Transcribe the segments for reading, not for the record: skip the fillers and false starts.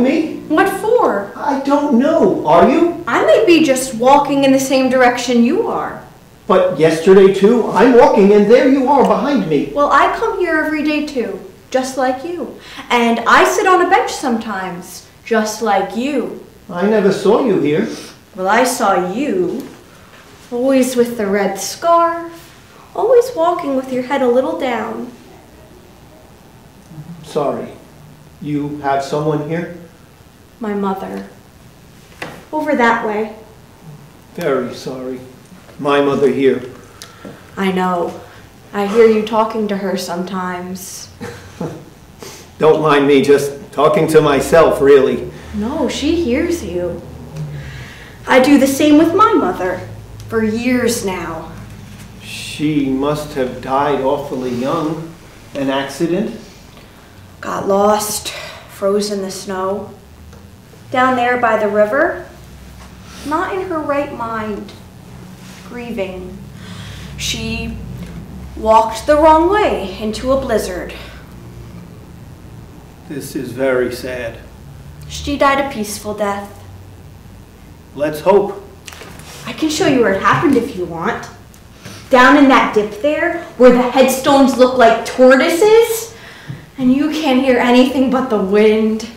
following me? What for? I don't know. Are you? I may be just walking in the same direction you are. But yesterday too, I'm walking and there you are behind me. Well, I come here every day too, just like you. And I sit on a bench sometimes, just like you. I never saw you here. Well, I saw you, always with the red scarf, always walking with your head a little down. Sorry. You have someone here? My mother. Over that way. Very sorry. My mother here. I know. I hear you talking to her sometimes. Don't mind me, just talking to myself, really. No, she hears you. I do the same with my mother, for years now. She must have died awfully young. An accident? Got lost, froze in the snow. Down there by the river, not in her right mind, grieving. She walked the wrong way into a blizzard. This is very sad. She died a peaceful death. Let's hope. I can show you where it happened if you want. Down in that dip there, where the headstones look like tortoises, and you can't hear anything but the wind.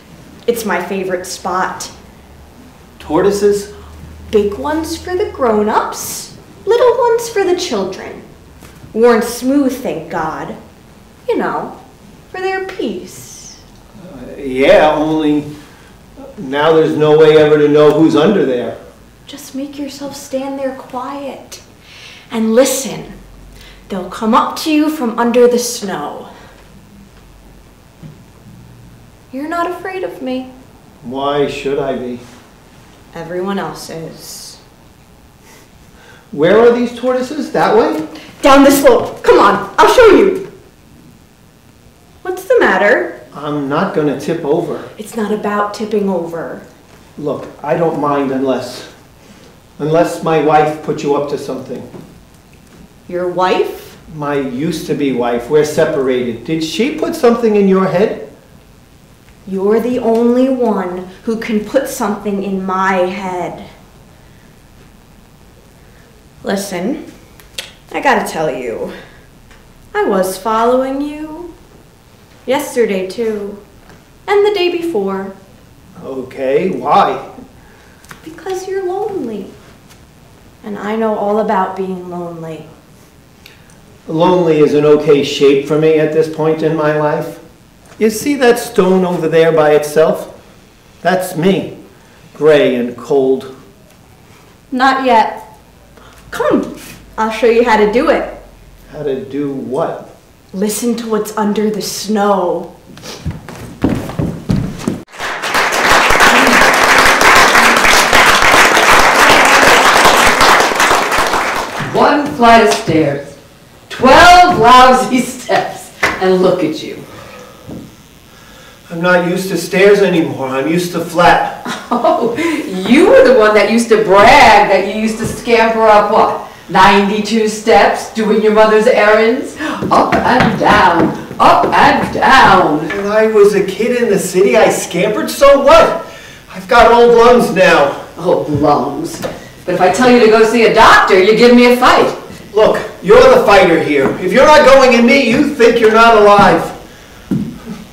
It's my favorite spot. Tortoises? Big ones for the grown-ups, little ones for the children. Worn smooth, thank God. You know, for their peace. Yeah, only now there's no way ever to know who's under there. Just make yourself stand there quiet and listen. They'll come up to you from under the snow. You're not afraid of me. Why should I be? Everyone else is. Where are these tortoises? That way? Down the slope. Come on, I'll show you. What's the matter? I'm not going to tip over. It's not about tipping over. Look, I don't mind unless my wife put you up to something. Your wife? My used-to-be wife. We're separated. Did she put something in your head? You're the only one who can put something in my head. Listen, I gotta tell you, I was following you. Yesterday too, and the day before. Okay, why? Because you're lonely. And I know all about being lonely. Lonely is an okay shape for me at this point in my life. You see that stone over there by itself? That's me, gray and cold. Not yet. Come, I'll show you how to do it. How to do what? Listen to what's under the snow. One flight of stairs, 12 lousy steps, and look at you. I'm not used to stairs anymore. I'm used to flat. Oh, you were the one that used to brag that you used to scamper up, what, 92 steps, doing your mother's errands? Up and down, up and down. When I was a kid in the city, I scampered, so what? I've got old lungs now. Oh, lungs. But if I tell you to go see a doctor, you give me a fight. Look, you're the fighter here. If you're not going in me, you think you're not alive.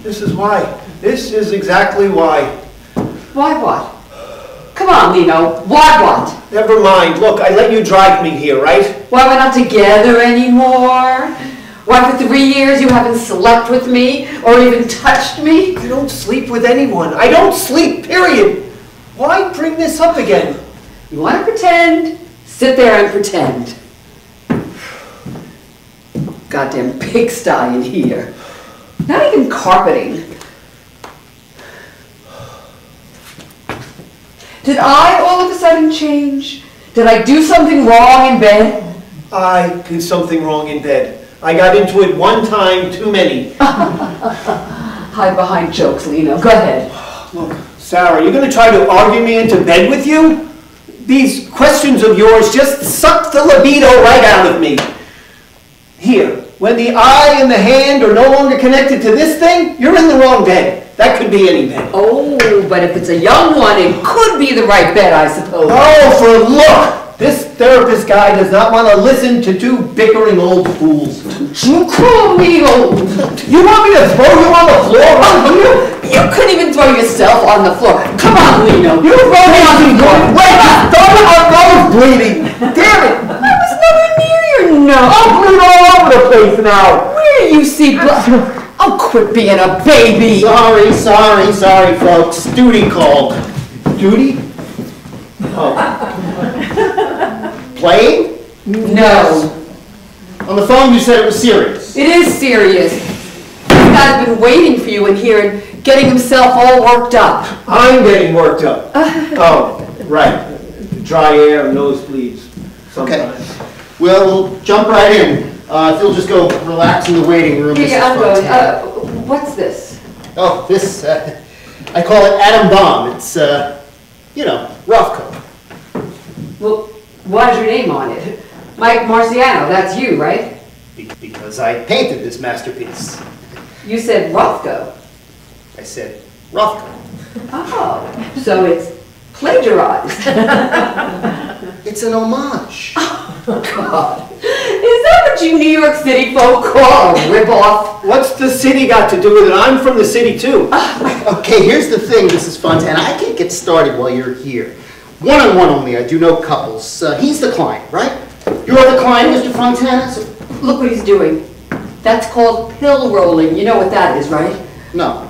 This is why. This is exactly why. Why what? Come on, Lino. Why what? Never mind. Look, I let you drive me here, right? Why we're not together anymore? Why for 3 years you haven't slept with me or even touched me? I don't sleep with anyone. I don't sleep, period. Why bring this up again? You want to pretend? Sit there and pretend. Goddamn pigsty in here. Not even carpeting. Did I all of a sudden change? Did I do something wrong in bed? I did something wrong in bed. I got into it one time too many. Hide behind jokes, Lino. Go ahead. Look, Sarah, you're going to try to argue me into bed with you? These questions of yours just suck the libido right out of me. Here, when the eye and the hand are no longer connected to this thing, you're in the wrong bed. That could be any bed. Oh, but if it's a young one, it could be the right bed, I suppose. Oh, for look! This therapist guy does not want to listen to two bickering old fools. You call me old. You want me to throw you on the floor right here? You couldn't even throw yourself on the floor. Come on, Lino. You throw me on the floor. Wait, don't my nose bleeding. Damn it. I was nowhere near your nose. I'm bleeding all over the place now. Where do you see blood? Oh, quit being a baby. Sorry, folks. Duty called. Duty? Oh. Playing? No. On the phone you said it was serious. It is serious. This guy's been waiting for you in here and getting himself all worked up. I'm getting worked up. Oh, right. Dry air, nosebleeds sometimes. Okay. Well, we'll jump right in. If you'll just go relax in the waiting room. Yeah, I'm going. Fontana. What's this? Oh, this, I call it atom bomb. It's, rough coat. Well, why's your name on it? Mike Marciano, that's you, right? Because I painted this masterpiece. You said Rothko. I said rough coat. Oh, so it's plagiarized. It's an homage. God. Is that what you New York City folk call a ripoff? What's the city got to do with it? I'm from the city too. Okay, here's the thing, Mrs. Fontana. I can't get started while you're here. One-on-one only. I do no couples. He's the client, right? You're the client, Mr. Fontana? So, Look what he's doing. That's called pill rolling. You know what that is, right? no.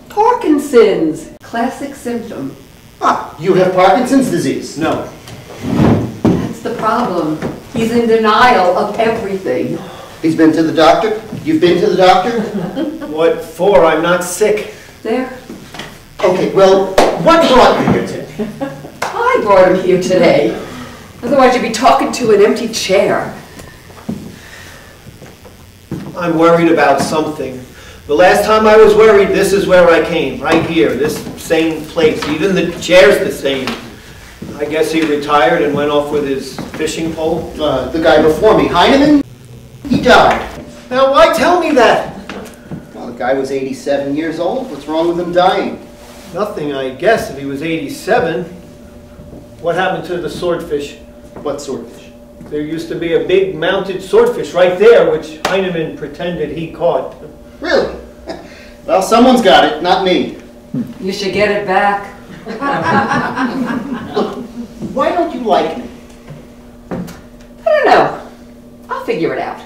Parkinson's. Classic symptom. Ah, you have Parkinson's disease? No. That's the problem. He's in denial of everything. He's been to the doctor? You've been to the doctor? What for? I'm not sick. There. Okay, well, what brought you here today? I brought him here today. Otherwise you'd be talking to an empty chair. I'm worried about something. The last time I was worried, this is where I came, right here, this same place. Even the chair's the same. I guess he retired and went off with his fishing pole. The guy before me, Heinemann, he died. Now, why tell me that? Well, the guy was 87 years old. What's wrong with him dying? Nothing, I guess, if he was 87. What happened to the swordfish? What swordfish? There used to be a big mounted swordfish right there, which Heinemann pretended he caught. Really? Well, someone's got it, not me. You should get it back. Look, why don't you like me? I don't know. I'll figure it out.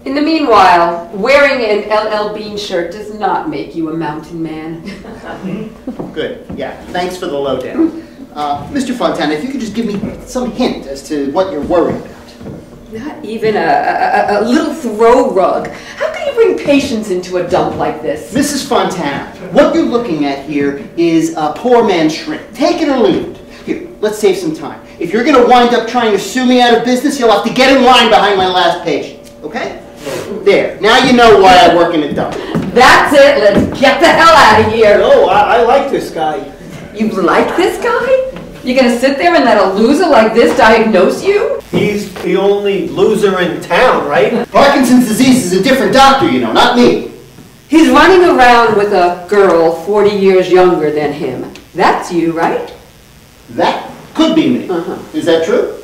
In the meanwhile, wearing an LL Bean shirt does not make you a mountain man. Good, yeah, thanks for the lowdown. Mr. Fontana, if you could just give me some hint as to what you're worried about. Not even a little throw rug. How can you bring patients into a dump like this? Mrs. Fontana, what you're looking at here is a poor man's shrink. Take it or leave it. Here, let's save some time. If you're going to wind up trying to sue me out of business, you'll have to get in line behind my last patient, okay? There, now you know why I work in a dump. That's it. Let's get the hell out of here. No, I like this guy. You like this guy? You're gonna sit there and let a loser like this diagnose you? He's the only loser in town, right? Parkinson's disease is a different doctor, you know, not me. He's running around with a girl 40 years younger than him. That's you, right? That could be me. Is that true?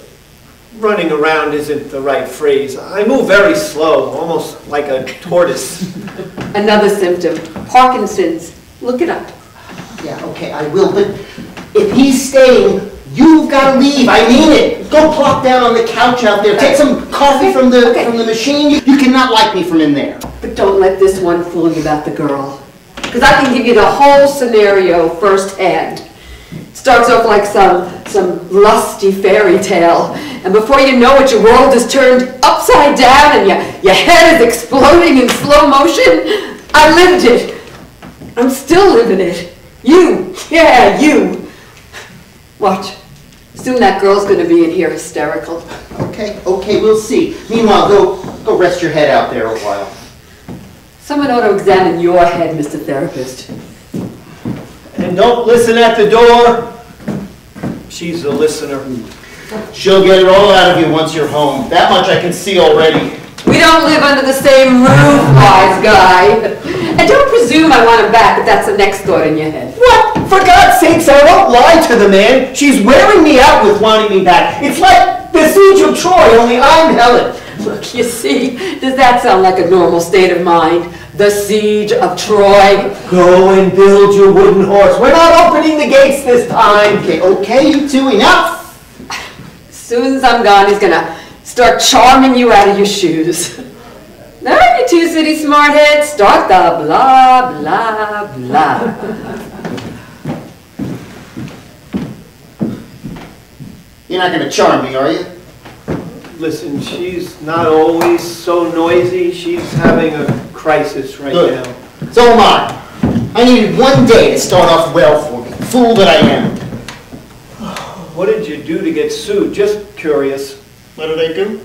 Running around isn't the right phrase. I move very slow, almost like a tortoise. Another symptom, Parkinson's. Look it up. Yeah, okay, I will, but if he's staying, you've got to leave. I mean it. Go plop down on the couch out there. Take some coffee from the machine. You cannot like me from in there. But don't let this one fool you about the girl. Because I can give you the whole scenario firsthand. It starts off like some lusty fairy tale. And before you know it, your world is turned upside down and your head is exploding in slow motion. I lived it. I'm still living it. You. Yeah, you. Watch. Soon that girl's going to be in here hysterical. Okay, we'll see. Meanwhile, go rest your head out there a while. Someone ought to examine your head, Mr. Therapist. And don't listen at the door. She's a listener. She'll get it all out of you once you're home. That much I can see already. We don't live under the same roof, wise guy. And don't presume I want him back if that's the next thought in your head. What? For God's sake, Sarah, don't lie to the man. She's wearing me out with wanting me back. It's like the siege of Troy, only I'm Helen. Look, you see, does that sound like a normal state of mind? The siege of Troy? Go and build your wooden horse. We're not opening the gates this time. Okay, you two, enough. As soon as I'm gone, he's gonna start charming you out of your shoes. Now, you two city smart heads, start the blah, blah, blah. You're not going to charm me, are you? Listen, she's not always so noisy. She's having a crisis right Good. now. So am I. I needed one day to start off well for me. Fool that I am. What did you do to get sued? Just curious. What did I do?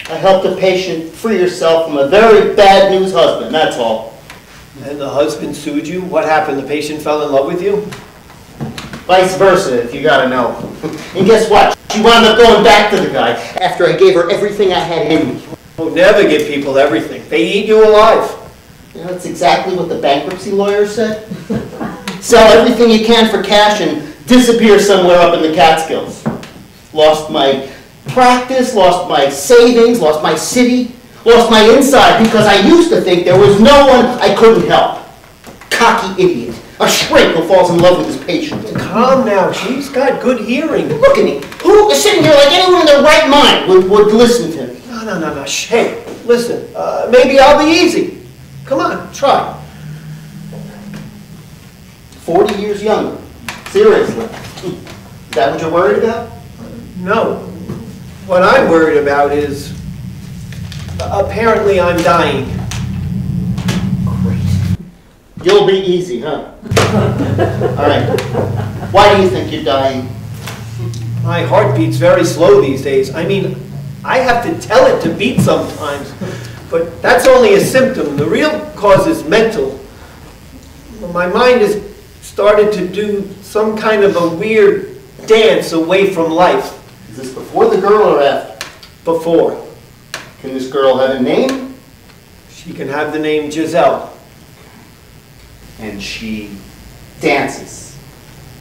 I helped a patient free herself from a very bad news husband, that's all. And the husband sued you? What happened? The patient fell in love with you? Vice versa, if you gotta know. And guess what? She wound up going back to the guy after I gave her everything I had in me. Oh, never give people everything. They eat you alive. You know, that's exactly what the bankruptcy lawyer said. Sell everything you can for cash and disappear somewhere up in the Catskills. Lost my practice, lost my savings, lost my city, lost my inside because I used to think there was no one I couldn't help. Cocky idiot. A shrink who falls in love with his patient. Calm now. She's got good hearing. Look at me. Who is sitting here like anyone in their right mind would listen to me? No. Shh. Hey, listen. Maybe I'll be easy. Come on, try. 40 years younger. Seriously. Is that what you're worried about? No. What I'm worried about is apparently I'm dying. You'll be easy, huh? All right. Why do you think you're dying? My heart beats very slow these days. I mean, I have to tell it to beat sometimes, but that's only a symptom. The real cause is mental. My mind has started to do some kind of a weird dance away from life. Is this before the girl or after? Before. Can this girl have a name? She can have the name Giselle. And she dances.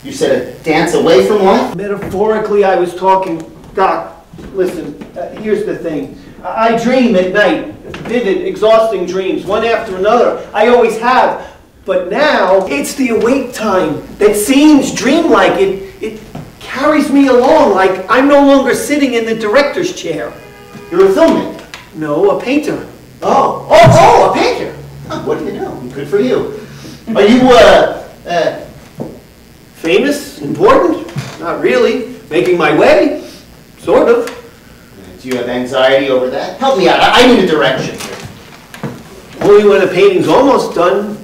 You said a dance away from life? Metaphorically, I was talking. Doc, listen, here's the thing. I dream at night, vivid, exhausting dreams, one after another. I always have. But now, it's the awake time that seems dreamlike. It carries me along like I'm no longer sitting in the director's chair. You're a filmmaker? No, a painter. Oh, a painter. Huh, what do you know? Good for you. Are you, famous? Important? Not really. Making my way? Sort of. Do you have anxiety over that? Help me out. I need a direction here. Only when a painting's almost done.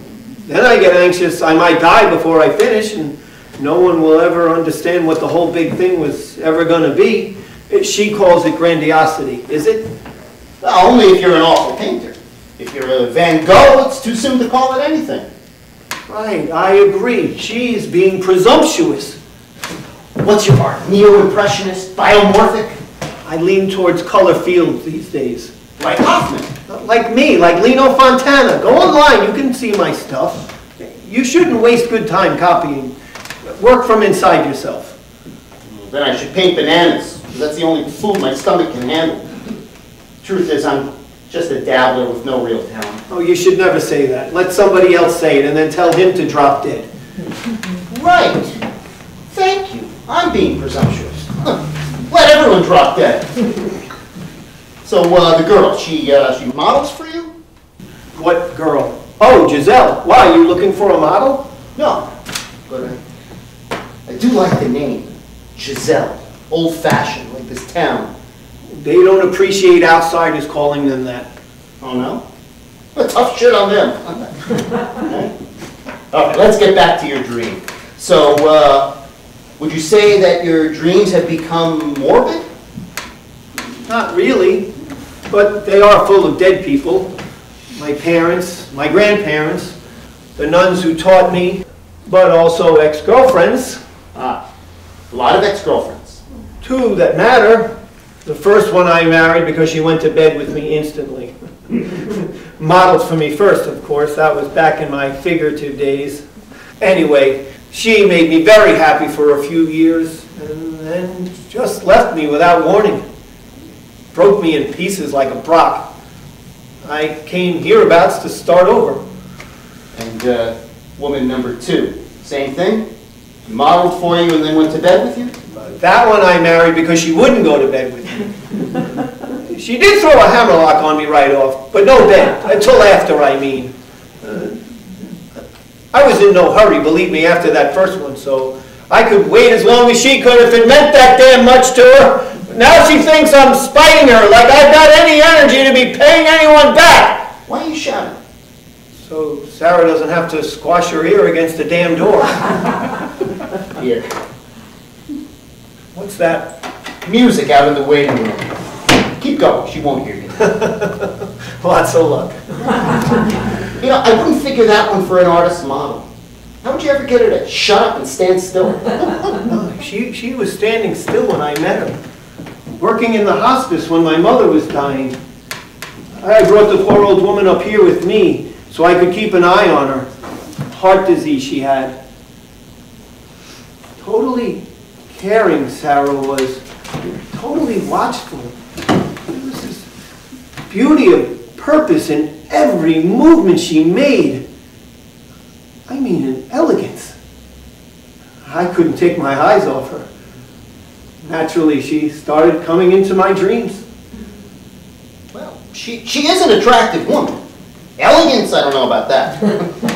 Then I get anxious I might die before I finish, and no one will ever understand what the whole big thing was ever going to be. She calls it grandiosity, is it? Well, only if you're an awful painter. If you're a Van Gogh, it's too soon to call it anything. Right, I agree. She's being presumptuous. What's your art? Neo-impressionist? Biomorphic? I lean towards color fields these days. Like Hoffman? Like me, like Lino Fontana. Go online, you can see my stuff. You shouldn't waste good time copying. Work from inside yourself. Well, then I should paint bananas, because that's the only food my stomach can handle. Truth is, I'm just a dabbler with no real talent. Oh, you should never say that. Let somebody else say it and then tell him to drop dead. Right. Thank you. I'm being presumptuous. Let everyone drop dead. So, the girl, she models for you? What girl? Oh, Giselle. Why, are you looking for a model? No. But I do like the name. Giselle. Old-fashioned, like this town. They don't appreciate outsiders calling them that. Oh, no? Well, tough shit on them. Okay. All right, let's get back to your dream. So, would you say that your dreams have become morbid? Not really, but they are full of dead people. My parents, my grandparents, the nuns who taught me, but also ex-girlfriends. Ah, a lot of ex-girlfriends. Two that matter. The first one I married because she went to bed with me instantly. modeled for me first, of course. That was back in my figurative days. Anyway, she made me very happy for a few years and then just left me without warning. Broke me in pieces like a rock. I came hereabouts to start over. And woman number 2, same thing? Modeled for you and then went to bed with you? That one I married because she wouldn't go to bed with me. She did throw a hammerlock on me right off, but no bed, until after, I mean. I was in no hurry, believe me, after that first one, so I could wait as long as she could if it meant that damn much to her. Now she thinks I'm spiting her, like I've got any energy to be paying anyone back. Why are you shouting? So Sarah doesn't have to squash her ear against the damn door. Here. What's that? Music out in the waiting room. Keep going, she won't hear you. Lots of luck. You know, I wouldn't figure that one for an artist model. How would you ever get her to shut up and stand still? No, she was standing still when I met her. Working in the hospice when my mother was dying. I brought the poor old woman up here with me so I could keep an eye on her. Heart disease she had. Totally caring, Sarah was. Totally watchful. There was this beauty of purpose in every movement she made. I mean, an elegance. I couldn't take my eyes off her. Naturally, she started coming into my dreams. Well, she is an attractive woman. Elegance, I don't know about that.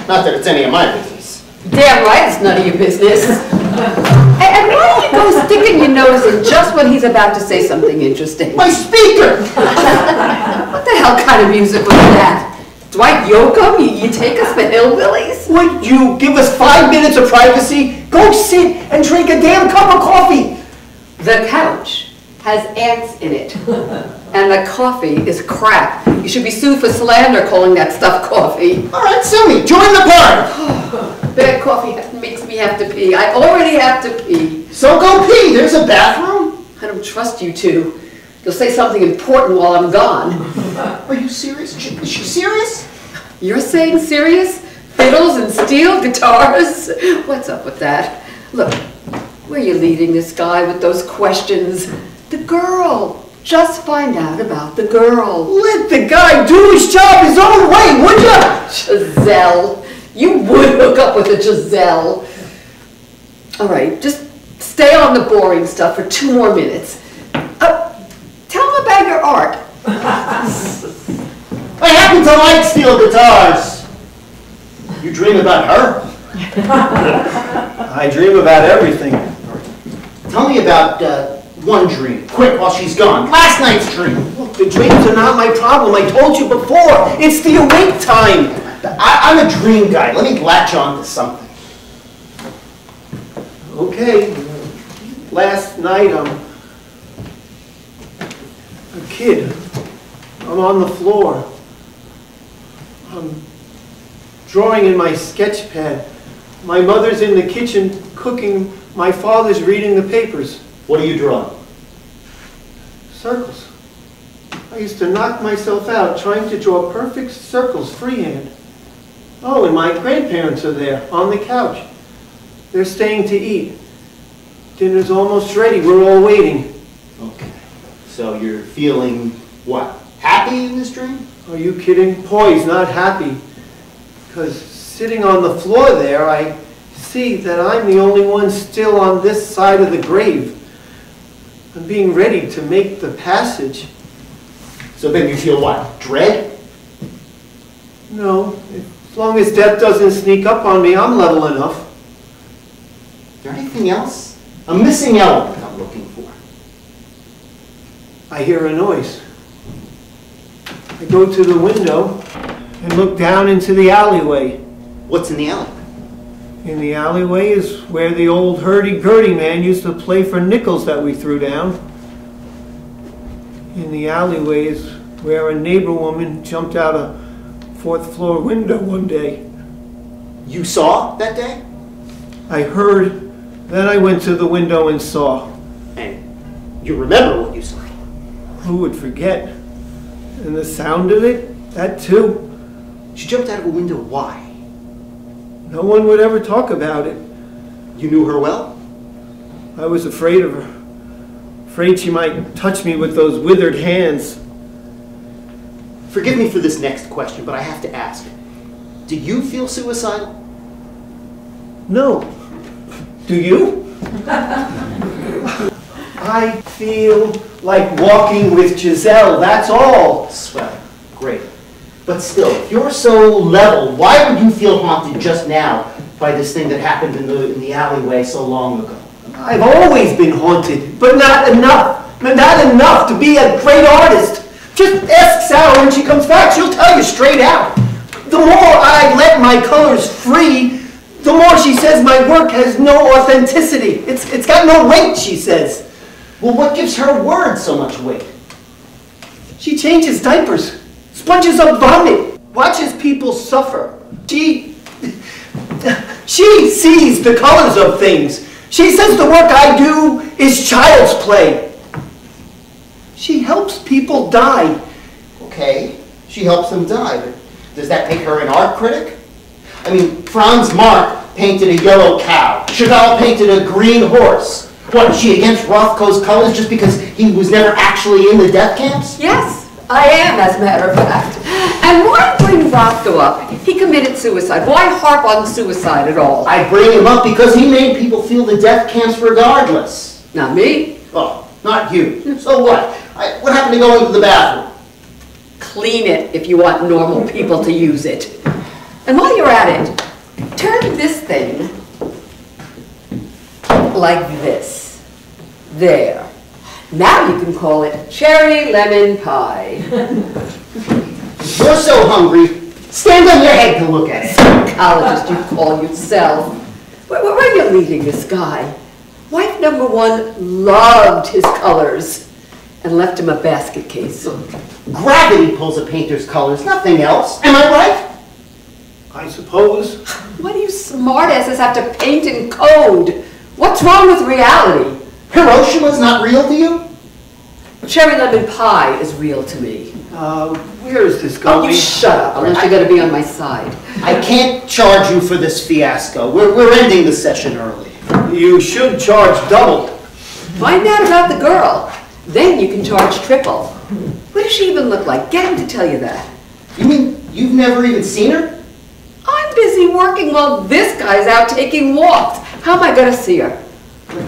Not that it's any of my business. Damn right it's none of your business. And why do you go sticking your nose in just when he's about to say something interesting? My speaker! What the hell kind of music was that? Dwight Yoakam? You take us for hillbillies? Would you give us 5 minutes of privacy? Go sit and drink a damn cup of coffee. The couch has ants in it. And the coffee is crap. You should be sued for slander calling that stuff coffee. All right, sue me. Join the party. Bad coffee makes me have to pee. I already have to pee. So go pee. There's a bathroom. I don't trust you two. You'll say something important while I'm gone. Are you serious? Is she serious? You're saying serious? Fiddles and steel guitars? What's up with that? Look, where are you leading this guy with those questions? The girl. Just find out about the girl. Let the guy do his job his own way, would ya? Giselle. You would hook up with a Giselle. All right, just stay on the boring stuff for 2 more minutes. Tell him about your art. I happen to like steel guitars. You dream about her? I dream about everything. Tell me about one dream. Quick, while she's gone. Last night's dream. Look, the dreams are not my problem. I told you before. It's the awake time. I'm a dream guy. Let me latch on to something. Okay. Last night, I'm a kid. I'm on the floor. I'm drawing in my sketch pad. My mother's in the kitchen cooking. My father's reading the papers. What are you drawing? Circles. I used to knock myself out trying to draw perfect circles freehand. Oh, and my grandparents are there on the couch. They're staying to eat. Dinner's almost ready. We're all waiting. Okay. So you're feeling what? Happy in this dream? Are you kidding? Poised, not happy. Because sitting on the floor there, I see that I'm the only one still on this side of the grave. I'm being ready to make the passage. So then you feel what? Dread? No. As long as death doesn't sneak up on me, I'm level enough. Is there anything else? A missing element I'm looking for. I hear a noise. I go to the window and look down into the alleyway. What's in the alleyway? In the alleyway is where the old hurdy-gurdy man used to play for nickels that we threw down. In the alleyway is where a neighbor woman jumped out a 4th floor window one day. You saw that day? I heard, then I went to the window and saw. And you remember what you saw? Who would forget? And the sound of it, that too. She jumped out of a window. Why? No one would ever talk about it. You knew her well? I was afraid of her. Afraid she might touch me with those withered hands. Forgive me for this next question, but I have to ask. Do you feel suicidal? No. Do you? I feel like walking with Giselle, that's all. Swell. Great. But still, if you're so level, why would you feel haunted just now by this thing that happened in the alleyway so long ago? I've always been haunted, but not enough. Not enough to be a great artist. Just ask Sarah when she comes back. She'll tell you straight out. The more I let my colors free, the more she says my work has no authenticity. It's got no weight, she says. Well, what gives her words so much weight? She changes diapers, sponges up vomit, watches people suffer. She sees the colors of things. She says the work I do is child's play. She helps people die. Okay, she helps them die, but does that make her an art critic? I mean, Franz Marc painted a yellow cow. Chagall painted a green horse. What, is she against Rothko's colors just because he was never actually in the death camps? Yes, I am, as a matter of fact. And why bring Rothko up? He committed suicide. Why harp on suicide at all? I bring him up because he made people feel the death camps regardless. Not me. Oh, not you. So what? What happened to going to the bathroom? Clean it if you want normal people to use it. And while you're at it, turn this thing like this. There. Now you can call it cherry lemon pie. You're so hungry, stand on your head to look at it. Psychologist you call yourself. Where are you leading this guy? Wife number one loved his colors and left him a basket case. Gravity pulls a painter's colors, nothing else. Am I right? I suppose. What do you smartasses have to paint in code? What's wrong with reality? Hiroshima's not real to you? Cherry lemon pie is real to me. Where is this Oh, going? you shut up, unless you're going to be on my side. I can't charge you for this fiasco. We're ending the session early. You should charge double. Find out about the girl. Then you can charge triple. What does she even look like? Get him to tell you that. You mean you've never even seen her? I'm busy working while this guy's out taking walks. How am I going to see her?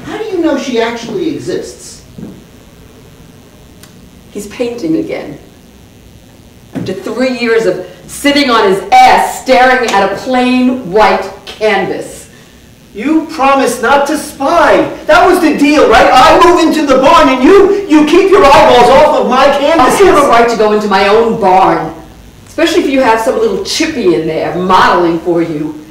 How do you know she actually exists? He's painting again. After 3 years of sitting on his ass staring at a plain white canvas. You promised not to spy. That was the deal, right? I move into the barn and you keep your eyeballs off of my I canvases. have a right to go into my own barn. Especially if you have some little chippy in there modeling for you.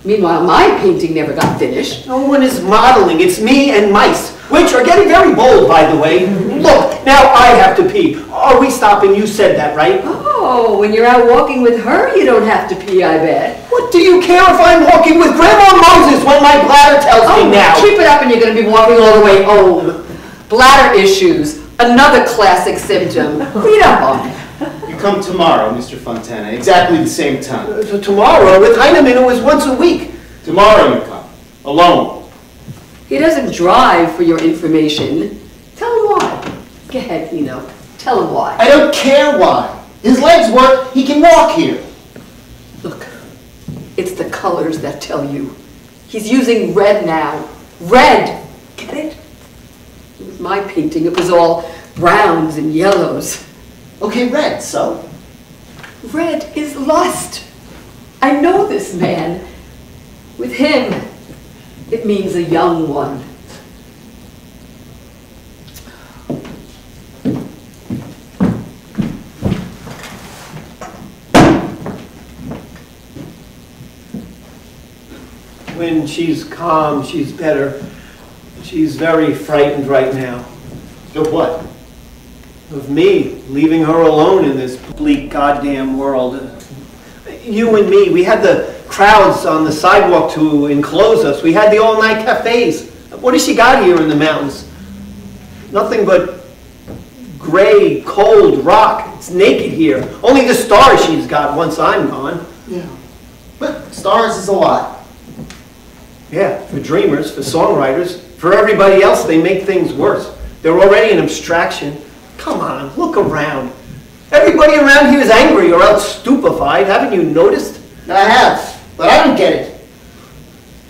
Meanwhile, my painting never got finished. No one is modeling. It's me and mice, which are getting very bold, by the way. Look, now I have to pee. Are we stopping? You said that, right? Oh, when you're out walking with her, you don't have to pee, I bet. What do you care if I'm walking with Grandma Moses when my bladder tells me now? Keep it up and you're going to be walking all the way home. Bladder issues, another classic symptom. Read up on it. You come tomorrow, Mr. Fontana, exactly the same time. So tomorrow, with Heinemann, it was once a week. Tomorrow you come, alone. He doesn't drive for your information. Tell him why. Go ahead, Eno. Tell him why. I don't care why. His legs work, he can walk here. Look, it's the colors that tell you. He's using red now. Red! Get it? With my painting, it was all browns and yellows. Okay, red, so? Red is lust. I know this man. With him, it means a young one. When she's calm, she's better. She's very frightened right now. Of what? Of me, leaving her alone in this bleak goddamn world. You and me, we had the crowds on the sidewalk to enclose us. We had the all-night cafes. What has she got here in the mountains? Nothing but gray, cold rock. It's naked here. Only the stars she's got once I'm gone. Yeah. But stars is a lot. Yeah, for dreamers, for songwriters. For everybody else, they make things worse. They're already an abstraction. Come on, look around. Everybody around here is angry or else stupefied. Haven't you noticed? I have, but I don't get it.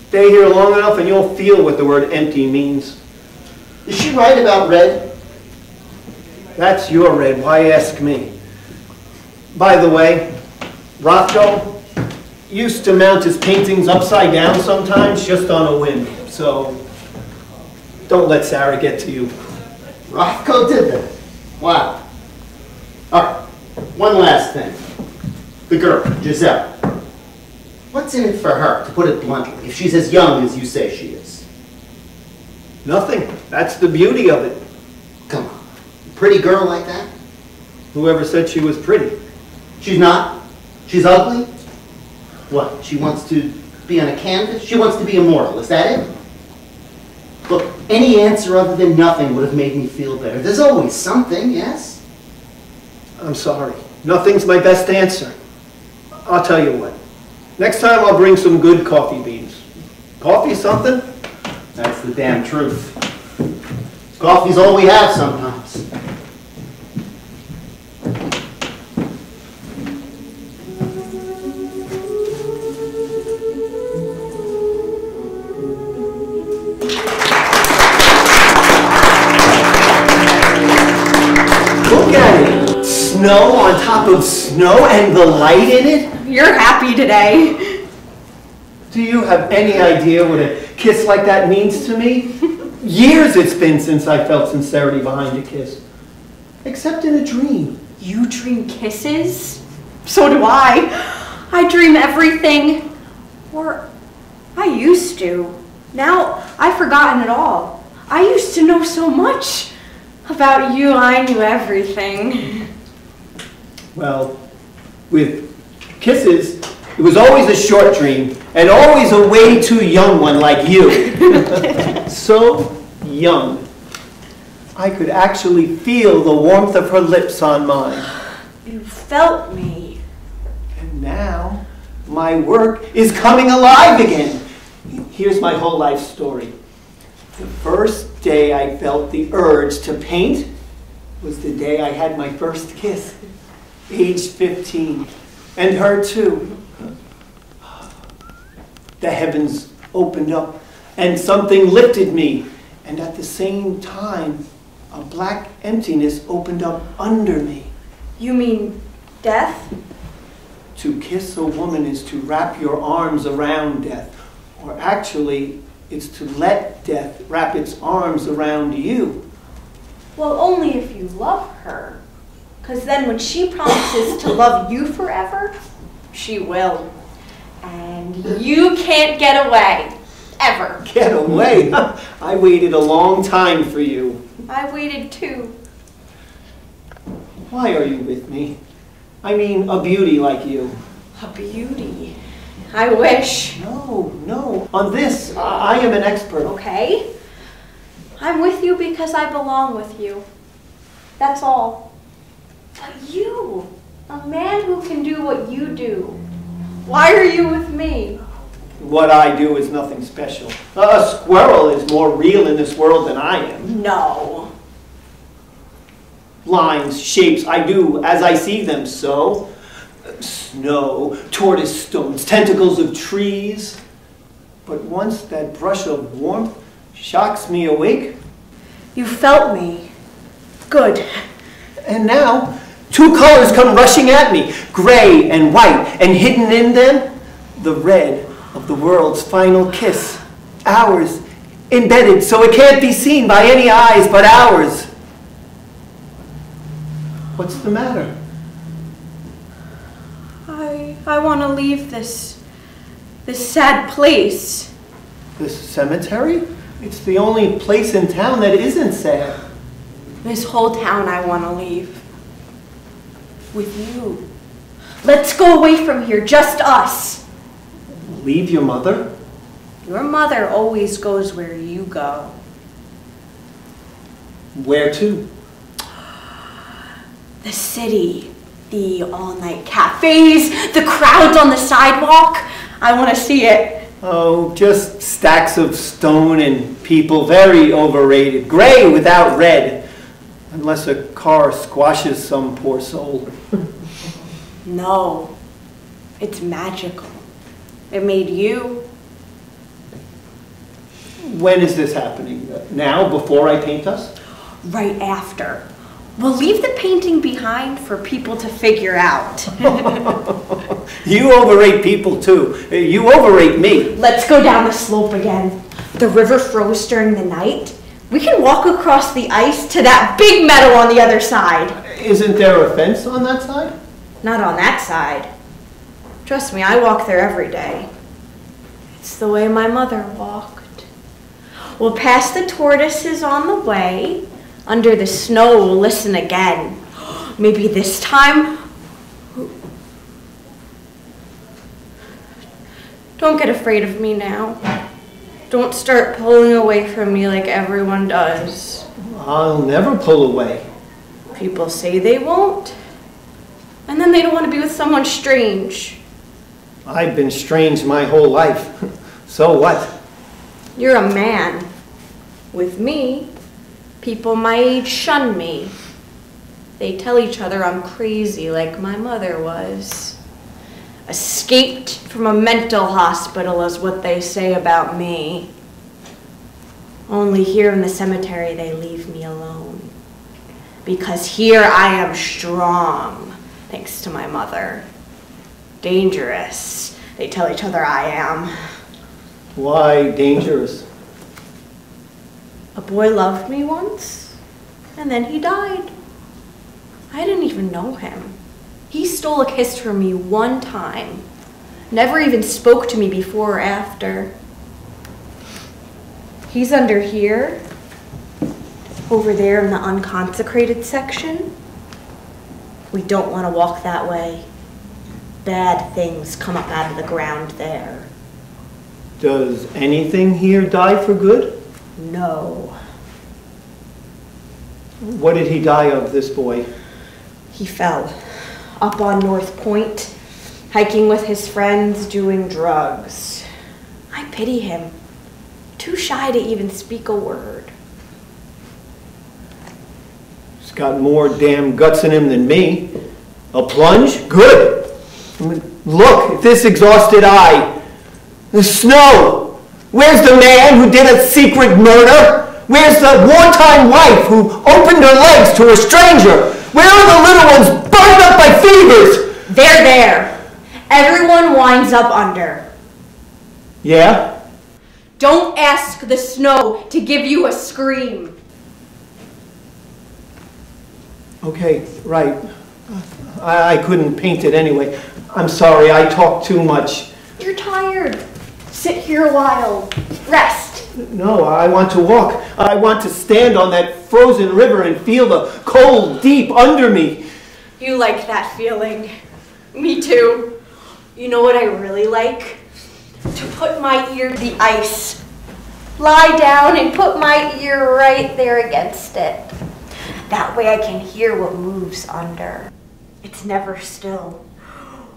Stay here long enough and you'll feel what the word empty means. Is she right about red? That's your red. Why ask me? By the way, Rothko used to mount his paintings upside down sometimes just on a whim. So don't let Sarah get to you. Rothko did that. Wow. All right, one last thing. The girl, Giselle. What's in it for her, to put it bluntly, if she's as young as you say she is? Nothing. That's the beauty of it. Come on. A pretty girl like that? Whoever said she was pretty? She's not? She's ugly? What, she wants to be on a canvas? She wants to be immortal, is that it? Look, any answer other than nothing would have made me feel better. There's always something, yes? I'm sorry. Nothing's my best answer. I'll tell you what. Next time I'll bring some good coffee beans. Coffee something? That's the damn truth. Coffee's all we have sometimes. Look at it. Snow on top of snow and the light in it? You're happy today. Do you have any idea what a kiss like that means to me? Years it's been since I felt sincerity behind a kiss. Except in a dream. You dream kisses? So do I. I dream everything. Or I used to. Now I've forgotten it all. I used to know so much. About you, I knew everything. Well, with kisses, it was always a short dream, and always a way too young one like you. So young. I could actually feel the warmth of her lips on mine. You felt me. And now, my work is coming alive again. Here's my whole life story. The first day I felt the urge to paint was the day I had my first kiss, age 15, and her too. The heavens opened up and something lifted me, and at the same time, a black emptiness opened up under me. You mean death? To kiss a woman is to wrap your arms around death, or actually, it's to let death wrap its arms around you. Well, only if you love her. 'Cause then when she promises to love you forever, she will. And you can't get away. Ever. Get away? I waited a long time for you. I waited too. Why are you with me? I mean, a beauty like you. A beauty. I wish. No. On this, I am an expert. Okay. I'm with you because I belong with you. That's all. But you, a man who can do what you do, why are you with me? What I do is nothing special. A squirrel is more real in this world than I am. No. Lines, shapes, I do as I see them, so. Snow, tortoise stones, tentacles of trees. But once that brush of warmth shocks me awake. You felt me. Good. And now, two colors come rushing at me, gray and white, and hidden in them, the red of the world's final kiss. Ours, embedded so it can't be seen by any eyes but ours. What's the matter? I want to leave this sad place. This cemetery? It's the only place in town that isn't sad. This whole town I want to leave. With you. Let's go away from here, just us. Leave your mother? Your mother always goes where you go. Where to? The city, the all-night cafes, the crowds on the sidewalk. I want to see it. Oh, just stacks of stone and people, very overrated. Gray without red, unless a car squashes some poor soul. No, it's magical. It made you. When is this happening? Now, before I paint us? Right after. We'll leave the painting behind for people to figure out. You overrate people too. You overrate me. Let's go down the slope again. The river froze during the night. We can walk across the ice to that big meadow on the other side. Isn't there a fence on that side? Not on that side. Trust me, I walk there every day. It's the way my mother walked. We'll pass the tortoises on the way. Under the snow, we'll listen again. Maybe this time... Don't get afraid of me now. Don't start pulling away from me like everyone does. I'll never pull away. People say they won't. And then they don't want to be with someone strange. I've been strange my whole life. So what? You're a man. With me, people my age shun me. They tell each other I'm crazy like my mother was. Escaped from a mental hospital is what they say about me. Only here in the cemetery they leave me alone. Because here I am strong, thanks to my mother. Dangerous, they tell each other I am. Why dangerous? A boy loved me once, and then he died. I didn't even know him. He stole a kiss from me one time. Never even spoke to me before or after. He's under here, over there in the unconsecrated section. We don't want to walk that way. Bad things come up out of the ground there. Does anything here die for good? No. What did he die of, this boy? He fell up on North Point, hiking with his friends, doing drugs. I pity him. Too shy to even speak a word. He's got more damn guts in him than me. A plunge? Good. I mean, look, at this exhausted eye. The snow. Where's the man who did a secret murder? Where's the wartime wife who opened her legs to a stranger? Where are the little ones burned up by fevers? They're there. Everyone winds up under. Yeah? Don't ask the snow to give you a scream. Okay, right. I couldn't paint it anyway. I'm sorry, I talk too much. You're tired. Sit here a while. Rest. No, I want to walk. I want to stand on that frozen river and feel the cold deep under me. You like that feeling. Me too. You know what I really like? To put my ear to the ice. Lie down and put my ear right there against it. That way I can hear what moves under. It's never still.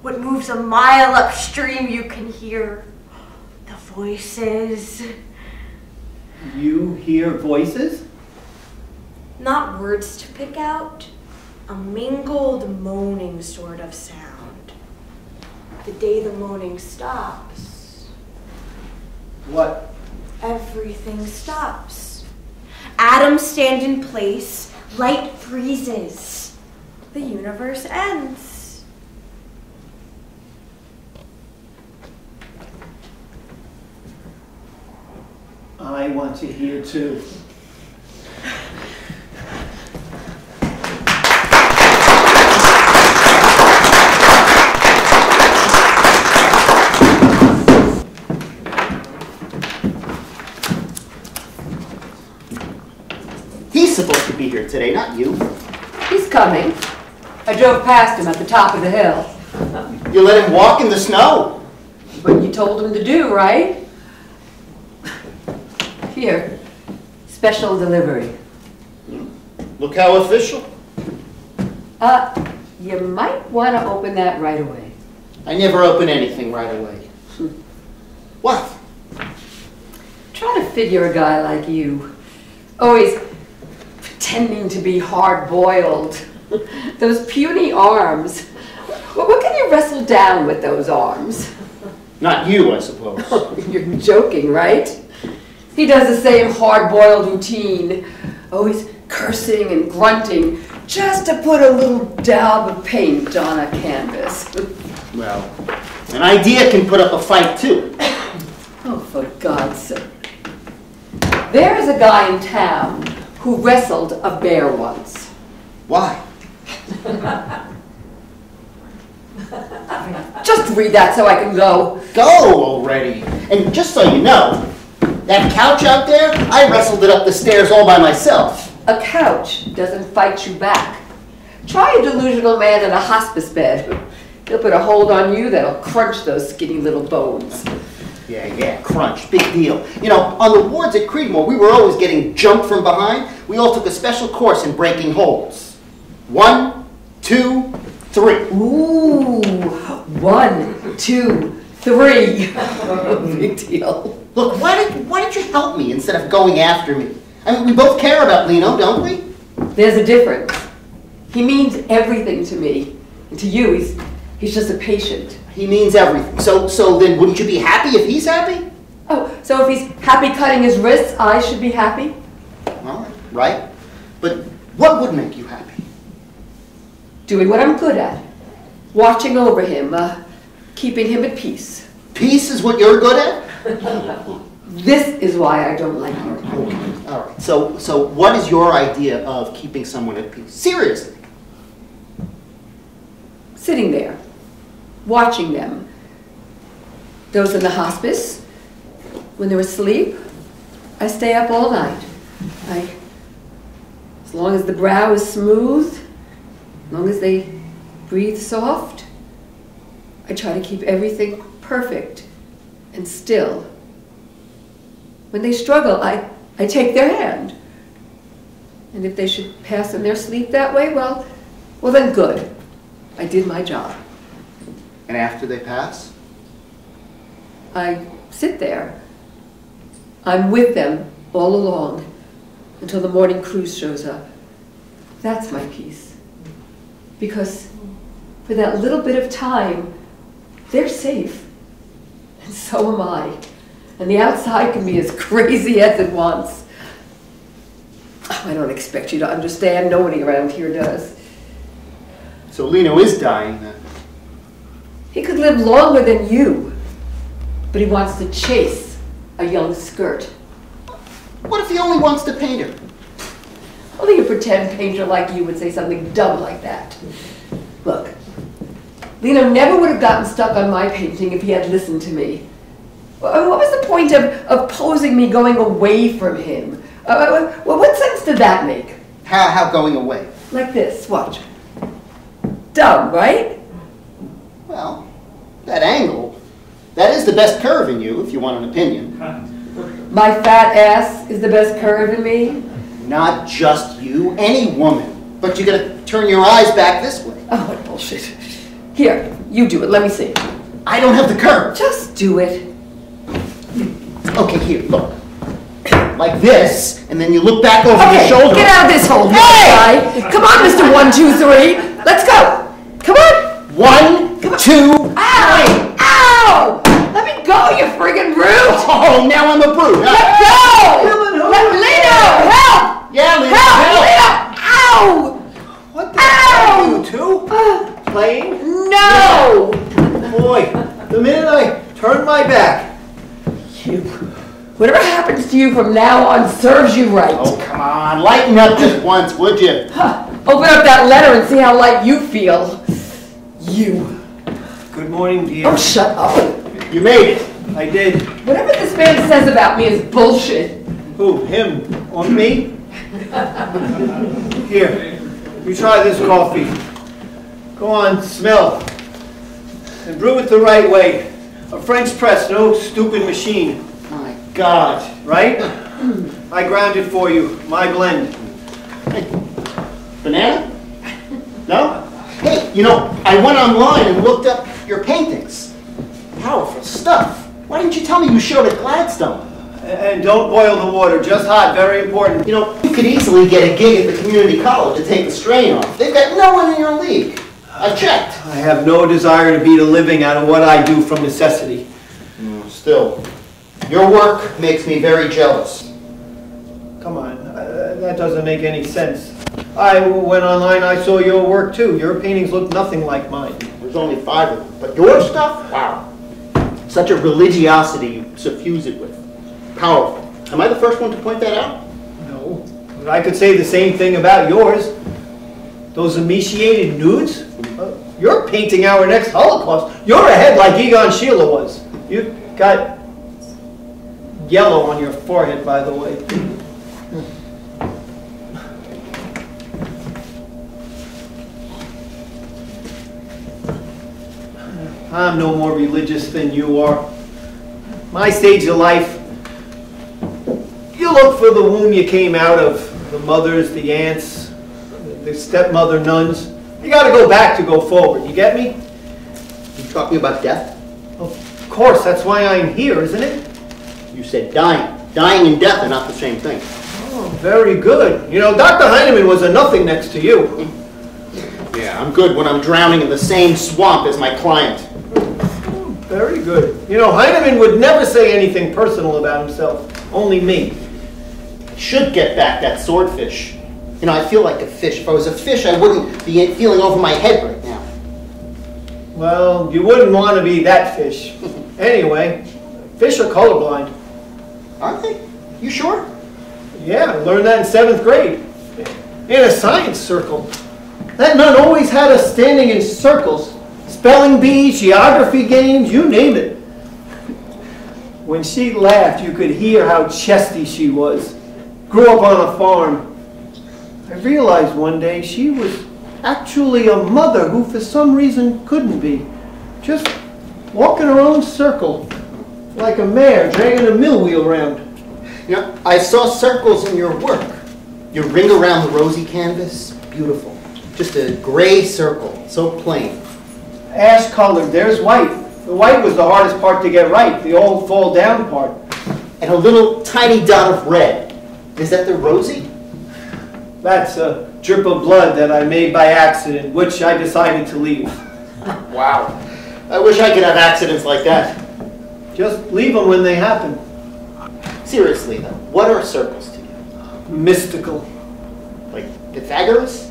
What moves a mile upstream you can hear. The voices. You hear voices? Not words to pick out. A mingled moaning sort of sound. The day the moaning stops. What? Everything stops. Atoms stand in place. Light freezes. The universe ends. I want to hear too. He's supposed to be here today, not you. He's coming. I drove past him at the top of the hill. You let him walk in the snow. What you told him to do, right? Here. Special delivery. Look how official. You might want to open that right away. I never open anything right away. What? Try to figure a guy like you. Always pretending to be hard-boiled. Those puny arms. What can you wrestle down with those arms? Not you, I suppose. You're joking, right? He does the same hard-boiled routine. Always cursing and grunting just to put a little dab of paint on a canvas. Well, an idea can put up a fight, too. Oh, for God's sake. There's a guy in town who wrestled a bear once. Why? Just read that so I can go. Go already. And just so you know, that couch out there, I wrestled it up the stairs all by myself. A couch doesn't fight you back. Try a delusional man in a hospice bed. He'll put a hold on you that'll crunch those skinny little bones. Yeah, crunch, big deal. You know, on the wards at Creedmoor, we were always getting jumped from behind. We all took a special course in breaking holds. 1, 2, 3. Ooh, 1, 2, 3. Big deal. Look, why didn't you help me instead of going after me? I mean, we both care about Lino, don't we? There's a difference. He means everything to me. And to you, he's just a patient. He means everything. So then wouldn't you be happy if he's happy? Oh, so if he's happy cutting his wrists, I should be happy? Well, right. But what would make you happy? Doing what I'm good at. Watching over him, keeping him at peace. Peace is what you're good at? This is why I don't like you. Okay, all right. So what is your idea of keeping someone at peace? Seriously. Sitting there, watching them. Those in the hospice, when they're asleep, I stay up all night. As long as the brow is smooth, as long as they breathe soft, I try to keep everything perfect and still. When they struggle, I take their hand. And if they should pass in their sleep that way, well then good. I did my job. And after they pass? I sit there. I'm with them all along until the morning cruise shows up. That's my peace. Because for that little bit of time, they're safe. And so am I. And the outside can be as crazy as it wants. I don't expect you to understand. Nobody around here does. So Lino is dying then? He could live longer than you, but he wants to chase a young skirt. What if he only wants to paint her? Only a pretend painter like you would say something dumb like that. Look, Lino never would have gotten stuck on my painting if he had listened to me. What was the point of posing me going away from him? What sense did that make? How going away? Like this, watch. Dumb, right? Well, that angle, that is the best curve in you, if you want an opinion. My fat ass is the best curve in me? Not just you, any woman. But you gotta turn your eyes back this way. Oh, what bullshit. Here, you do it, let me see. I don't have the curve. Just do it. Okay, here, look. Like this, and then you look back over your shoulder. Get out of this hole, guy. Come on, Mr. 1, 2, 3. Let's go. Come on. 1, 2, 3. Ow! Ow! Let me go, you friggin' brute! Oh, now I'm a brute. Let go! Let Lino! Help! Yeah, Lino, Help! Lino! Ow! What the hell are you two? Playing? No! Boy, the minute I turned my back. Whatever happens to you from now on serves you right. Oh, come on. Lighten up just once, would you? Open up that letter and see how light you feel. You. Good morning, dear. Oh, shut up. You made it. I did. Whatever this man says about me is bullshit. Who? Him? Or me? Here, you try this coffee. Go on, smell. And brew it the right way. A French press, no stupid machine. My God. Right? I ground it for you. My blend. Banana? No? Hey, you know, I went online and looked up your paintings. Powerful stuff. Why didn't you tell me you showed at Gladstone? And don't boil the water, just hot, very important. You know, you could easily get a gig at the community college to take the strain off. They've got no one in your league. I've checked. I have no desire to beat a living out of what I do from necessity. Still, your work makes me very jealous. Come on, that doesn't make any sense. I went online, I saw your work too. Your paintings look nothing like mine. There's only 5 of them, but your stuff? Wow. Such a religiosity you suffuse it with. Powerful. Am I the first one to point that out? No, but I could say the same thing about yours. Those emaciated nudes? You're painting our next Holocaust. You're ahead like Egon Schiele was. You've got yellow on your forehead, by the way. I'm no more religious than you are. My stage of life, you look for the womb you came out of, the mothers, the aunts, the stepmother nuns. You got to go back to go forward. You get me? You talking about death? Of course, that's why I'm here, isn't it? You said dying. Dying and death are not the same thing. Oh, very good. You know, Dr. Heinemann was a nothing next to you. Yeah, I'm good when I'm drowning in the same swamp as my client. Very good. You know, Heinemann would never say anything personal about himself. Only me. I should get back that swordfish. You know, I feel like a fish. If I was a fish, I wouldn't be feeling over my head right now. Well, you wouldn't want to be that fish. Anyway, fish are colorblind. Aren't they? You sure? Yeah, I learned that in 7th grade. In a science circle. That nun always had us standing in circles. Spelling bees, geography games, you name it. When she laughed, you could hear how chesty she was. Grew up on a farm. I realized one day she was actually a mother who for some reason couldn't be. Just walking her own circle, like a mare dragging a mill wheel around. You know, I saw circles in your work. Your ring around the rosy canvas, beautiful. Just a gray circle, so plain. Ash colored, there's white. The white was the hardest part to get right, the old fall down part. And a little tiny dot of red. Is that the rosy? That's a drip of blood that I made by accident, which I decided to leave. Wow. I wish I could have accidents like that. Just leave them when they happen. Seriously though, what are circles to you? Mystical. Like Pythagoras?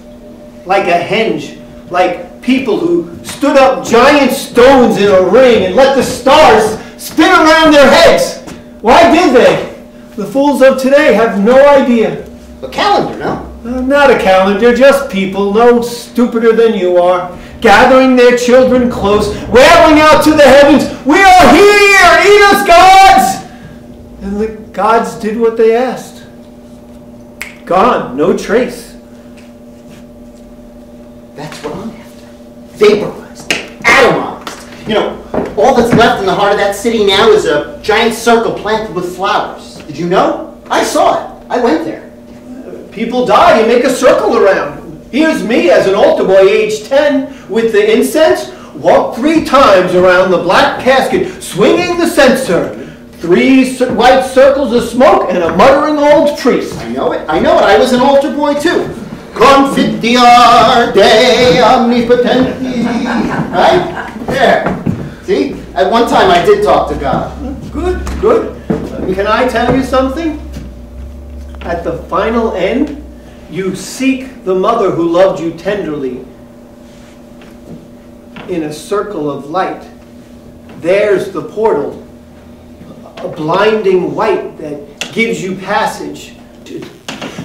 Like a henge. Like people who stood up giant stones in a ring and let the stars spin around their heads. Why did they? The fools of today have no idea. A calendar, no? Not a calendar, just people, no stupider than you are, gathering their children close, wailing out to the heavens, "We are here! Eat us, gods!" And the gods did what they asked. Gone, no trace. That's what I'm after. Vaporized, atomized. You know, all that's left in the heart of that city now is a giant circle planted with flowers. Did you know? I saw it. I went there. People die, you make a circle around. Here's me as an altar boy, age 10, with the incense, walk 3 times around the black casket, swinging the censer. 3 white circles of smoke and a muttering old priest. I know it. I know it. I was an altar boy too. Confiteor de omnipotenti. Right? There. See? At one time I did talk to God. Good, good. Can I tell you something? At the final end, you seek the mother who loved you tenderly in a circle of light. There's the portal, a blinding white that gives you passage to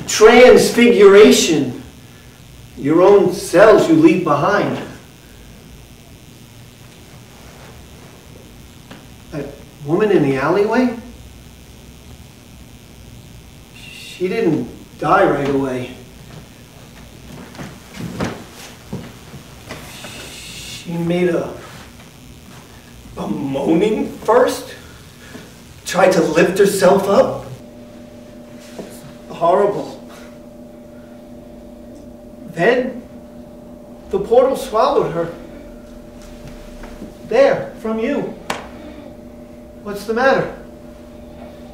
transfiguration, your own selves you leave behind. That woman in the alleyway? She didn't die right away. She made a moaning first, tried to lift herself up. Horrible. Then The portal swallowed her. There, from you. What's the matter?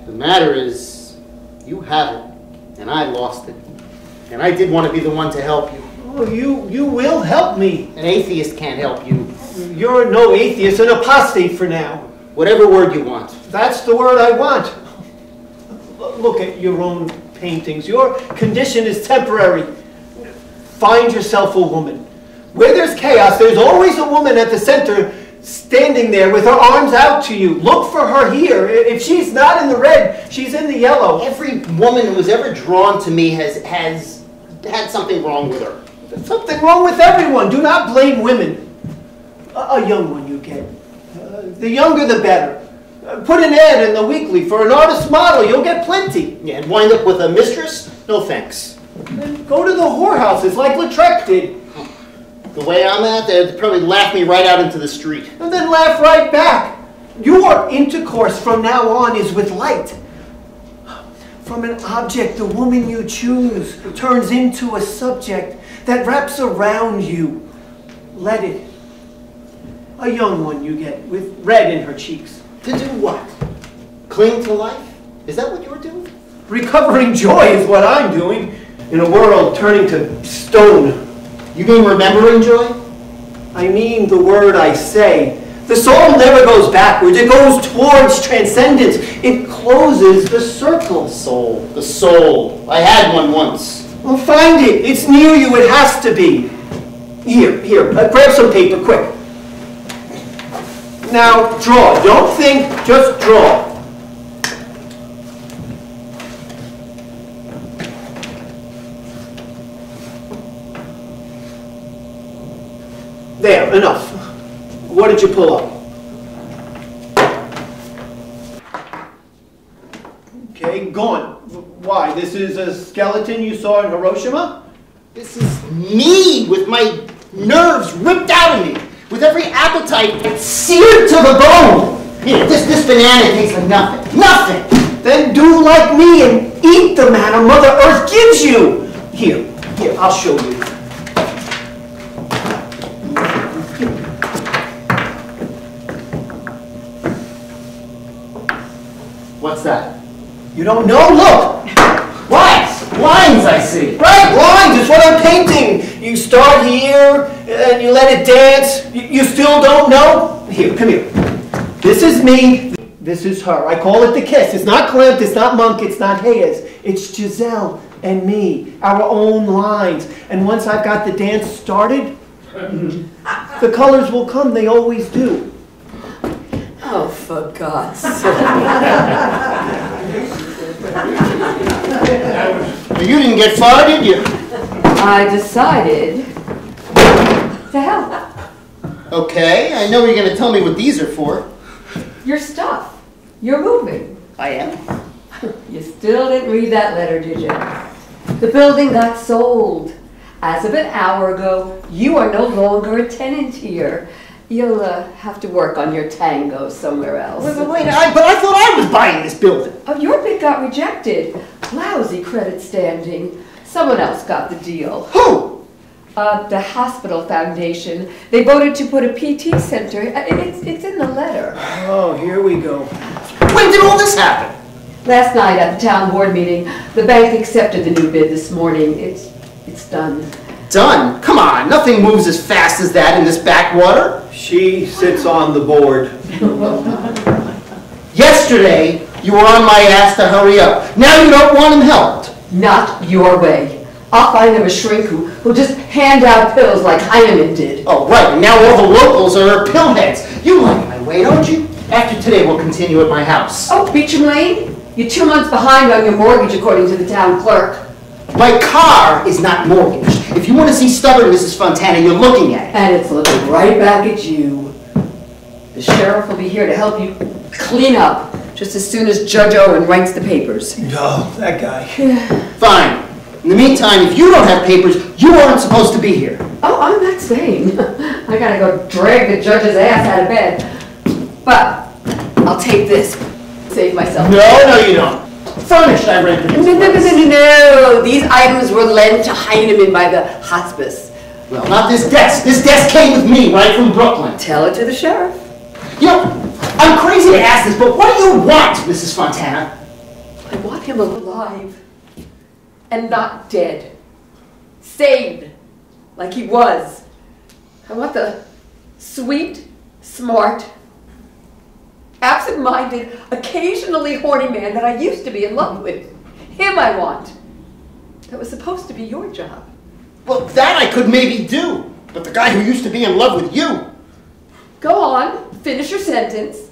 The matter is, you have it, and I lost it. And I did want to be the one to help you. Oh, you will help me. An atheist can't help you. You're no atheist, an apostate for now. Whatever word you want. That's the word I want. Look at your own paintings. Your condition is temporary. Find yourself a woman. Where there's chaos, there's always a woman at the center standing there with her arms out to you. Look for her here. If she's not in the red, she's in the yellow. Every woman who was ever drawn to me has had something wrong with her. There's something wrong with everyone. Do not blame women. A young one you get. The younger the better. Put an ad in the weekly for an artist model. You'll get plenty. Yeah, and wind up with a mistress? No thanks. And go to the whorehouses like Lautrec did. The way I'm at, they'd probably laugh me right out into the street. And then laugh right back. Your intercourse from now on is with light. From an object, the woman you choose turns into a subject that wraps around you. Let it. A young one you get with red in her cheeks. To do what? Cling to life? Is that what you were doing? Recovering joy is what I'm doing in a world turning to stone. You mean remembering joy? I mean the word I say. The soul never goes backwards. It goes towards transcendence. It closes the circle. The soul. I had one once. Well, find it. It's near you. It has to be. Here. Grab some paper, quick. Now, draw. Don't think, just draw. There, enough. What did you pull up? Okay, gone. Why? This is a skeleton you saw in Hiroshima? This is me with my nerves ripped out of me, with every appetite seared to the bone. Here, this banana tastes like nothing. Nothing! Then do like me and eat the manna Mother Earth gives you. Here, I'll show you. What's that? You don't know? Look! Lines, I see. Right, lines, it's what I'm painting. You start here, and you let it dance. You still don't know? Here, come here. This is me, this is her. I call it the kiss. It's not Klimt, it's not Monk, it's not Hayes. It's Giselle and me, our own lines. And once I've got the dance started, the colors will come, they always do. Oh, for God's sake. You didn't get far, did you? I decided to help. Okay, I know you're going to tell me what these are for. Your stuff. You're moving. I am. You still didn't read that letter, did you? The building got sold. As of an hour ago, you are no longer a tenant here. You'll have to work on your tango somewhere else. Wait, but I thought I was buying this building. Oh, your bid got rejected. Lousy credit standing. Someone else got the deal. Who? The hospital foundation. They voted to put a PT center. It's in the letter. Oh, here we go. When did all this happen? Last night at the town board meeting, the bank accepted the new bid this morning. It's done. Done? Come on, nothing moves as fast as that in this backwater. She sits on the board. Yesterday, you were on my ass to hurry up. Now you don't want him helped. Not your way. I'll find him a shrink who'll just hand out pills like Heinemann did. Oh, right, and now all the locals are pillheads. You like my way, don't you? After today, we'll continue at my house. Oh, Beecham Lane? You're 2 months behind on your mortgage, according to the town clerk. My car is not mortgaged. If you want to see stubborn Mrs. Fontana, you're looking at it. And it's looking right back at you. The sheriff will be here to help you clean up just as soon as Judge Owen writes the papers. Oh, that guy. Fine. In the meantime, if you don't have papers, you aren't supposed to be here. Oh, I'm not saying. I gotta go drag the judge's ass out of bed. But I'll take this. Save myself. No, you don't. Furnished, I rented it. No. These items were lent to Heinemann by the hospice. Well, not this desk. This desk came with me right from Brooklyn. Tell it to the sheriff. You know, I'm crazy to ask this, but what do you want, Mrs. Fontana? I want him alive and not dead. Sane, like he was. I want the sweet, smart, absent-minded, occasionally horny man that I used to be in love with. Him I want. That was supposed to be your job. Well, that I could maybe do, but the guy who used to be in love with you. Go on, finish your sentence.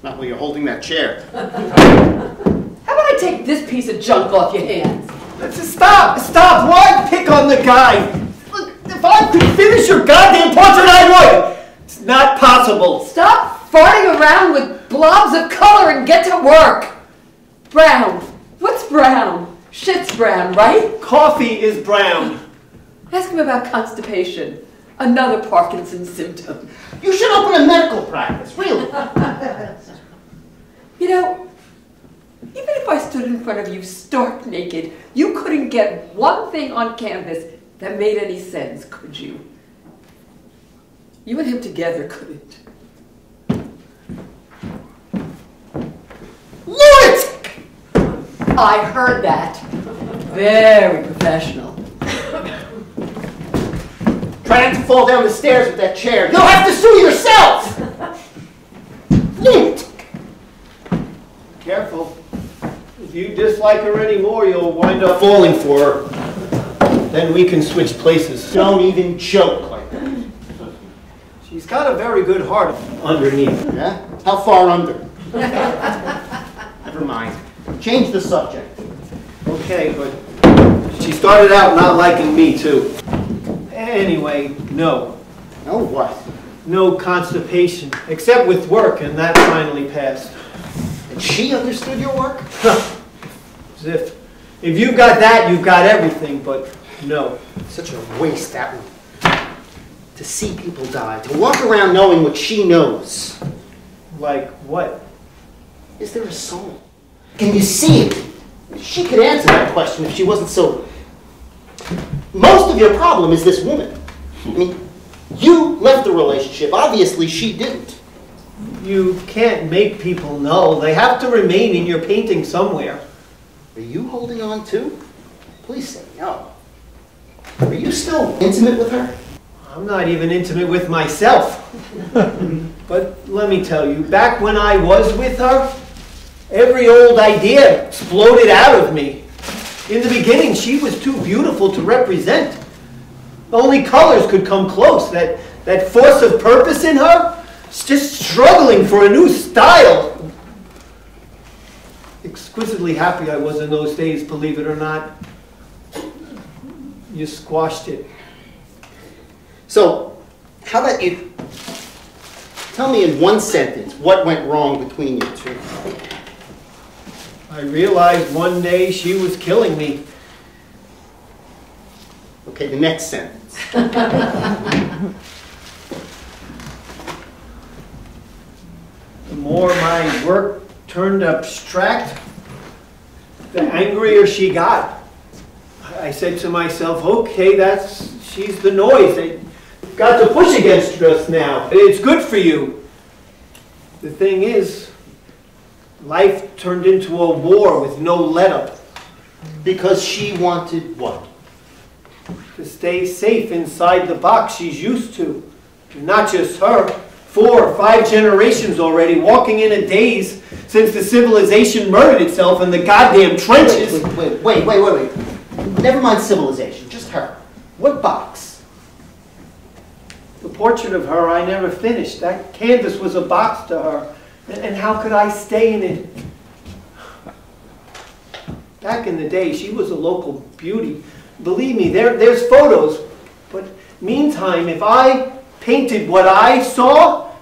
Not while you're holding that chair. How about I take this piece of junk off your hands? Stop! Stop! Why pick on the guy? Look, if I could finish your goddamn portrait, I would! It's not possible. Stop farting around with blobs of color and get to work. Brown. What's brown? Shit's brown, right? Coffee is brown. Ask him about constipation. Another Parkinson's symptom. You should open a medical practice, really. You know, even if I stood in front of you stark naked, you couldn't get one thing on canvas that made any sense, could you? You and him together couldn't. Lunatic! I heard that. Very professional. Try not to fall down the stairs with that chair. You'll have to sue yourself! Lunatic! Careful. If you dislike her anymore, you'll wind up falling for her. Then we can switch places. Don't even joke like that. She's got a very good heart underneath. Yeah? How far under? Never mind. Change the subject. Okay, but she started out not liking me, too. Anyway, no. No what? No constipation, except with work, and that finally passed. And she understood your work? As if you've got that, you've got everything, but no. Such a waste, that one. To see people die, to walk around knowing what she knows. Like what? Is there a soul? Can you see it? She could answer that question if she wasn't so... Most of your problem is this woman. I mean, you left the relationship. Obviously, she didn't. You can't make people know. They have to remain in your painting somewhere. Are you holding on too? Please say no. Are you still intimate with her? I'm not even intimate with myself. But let me tell you, back when I was with her, every old idea exploded out of me. In the beginning, she was too beautiful to represent. Only colors could come close. That force of purpose in her, just struggling for a new style. Exquisitely happy I was in those days, believe it or not. You squashed it. So, how about you tell me in one sentence what went wrong between you two? I realized one day she was killing me. Okay, the next sentence. The more my work turned abstract, the angrier she got. I said to myself, okay, she's the noise. They've got to push against us now. It's good for you. The thing is, life turned into a war with no let-up. Because she wanted what? To stay safe inside the box she's used to. And not just her. 4 or 5 generations already, walking in a daze since the civilization murdered itself in the goddamn trenches. Wait. Never mind civilization, just her. What box? The portrait of her I never finished. That canvas was a box to her. And how could I stay in it? Back in the day, she was a local beauty. Believe me, there's photos. But meantime, if I painted what I saw,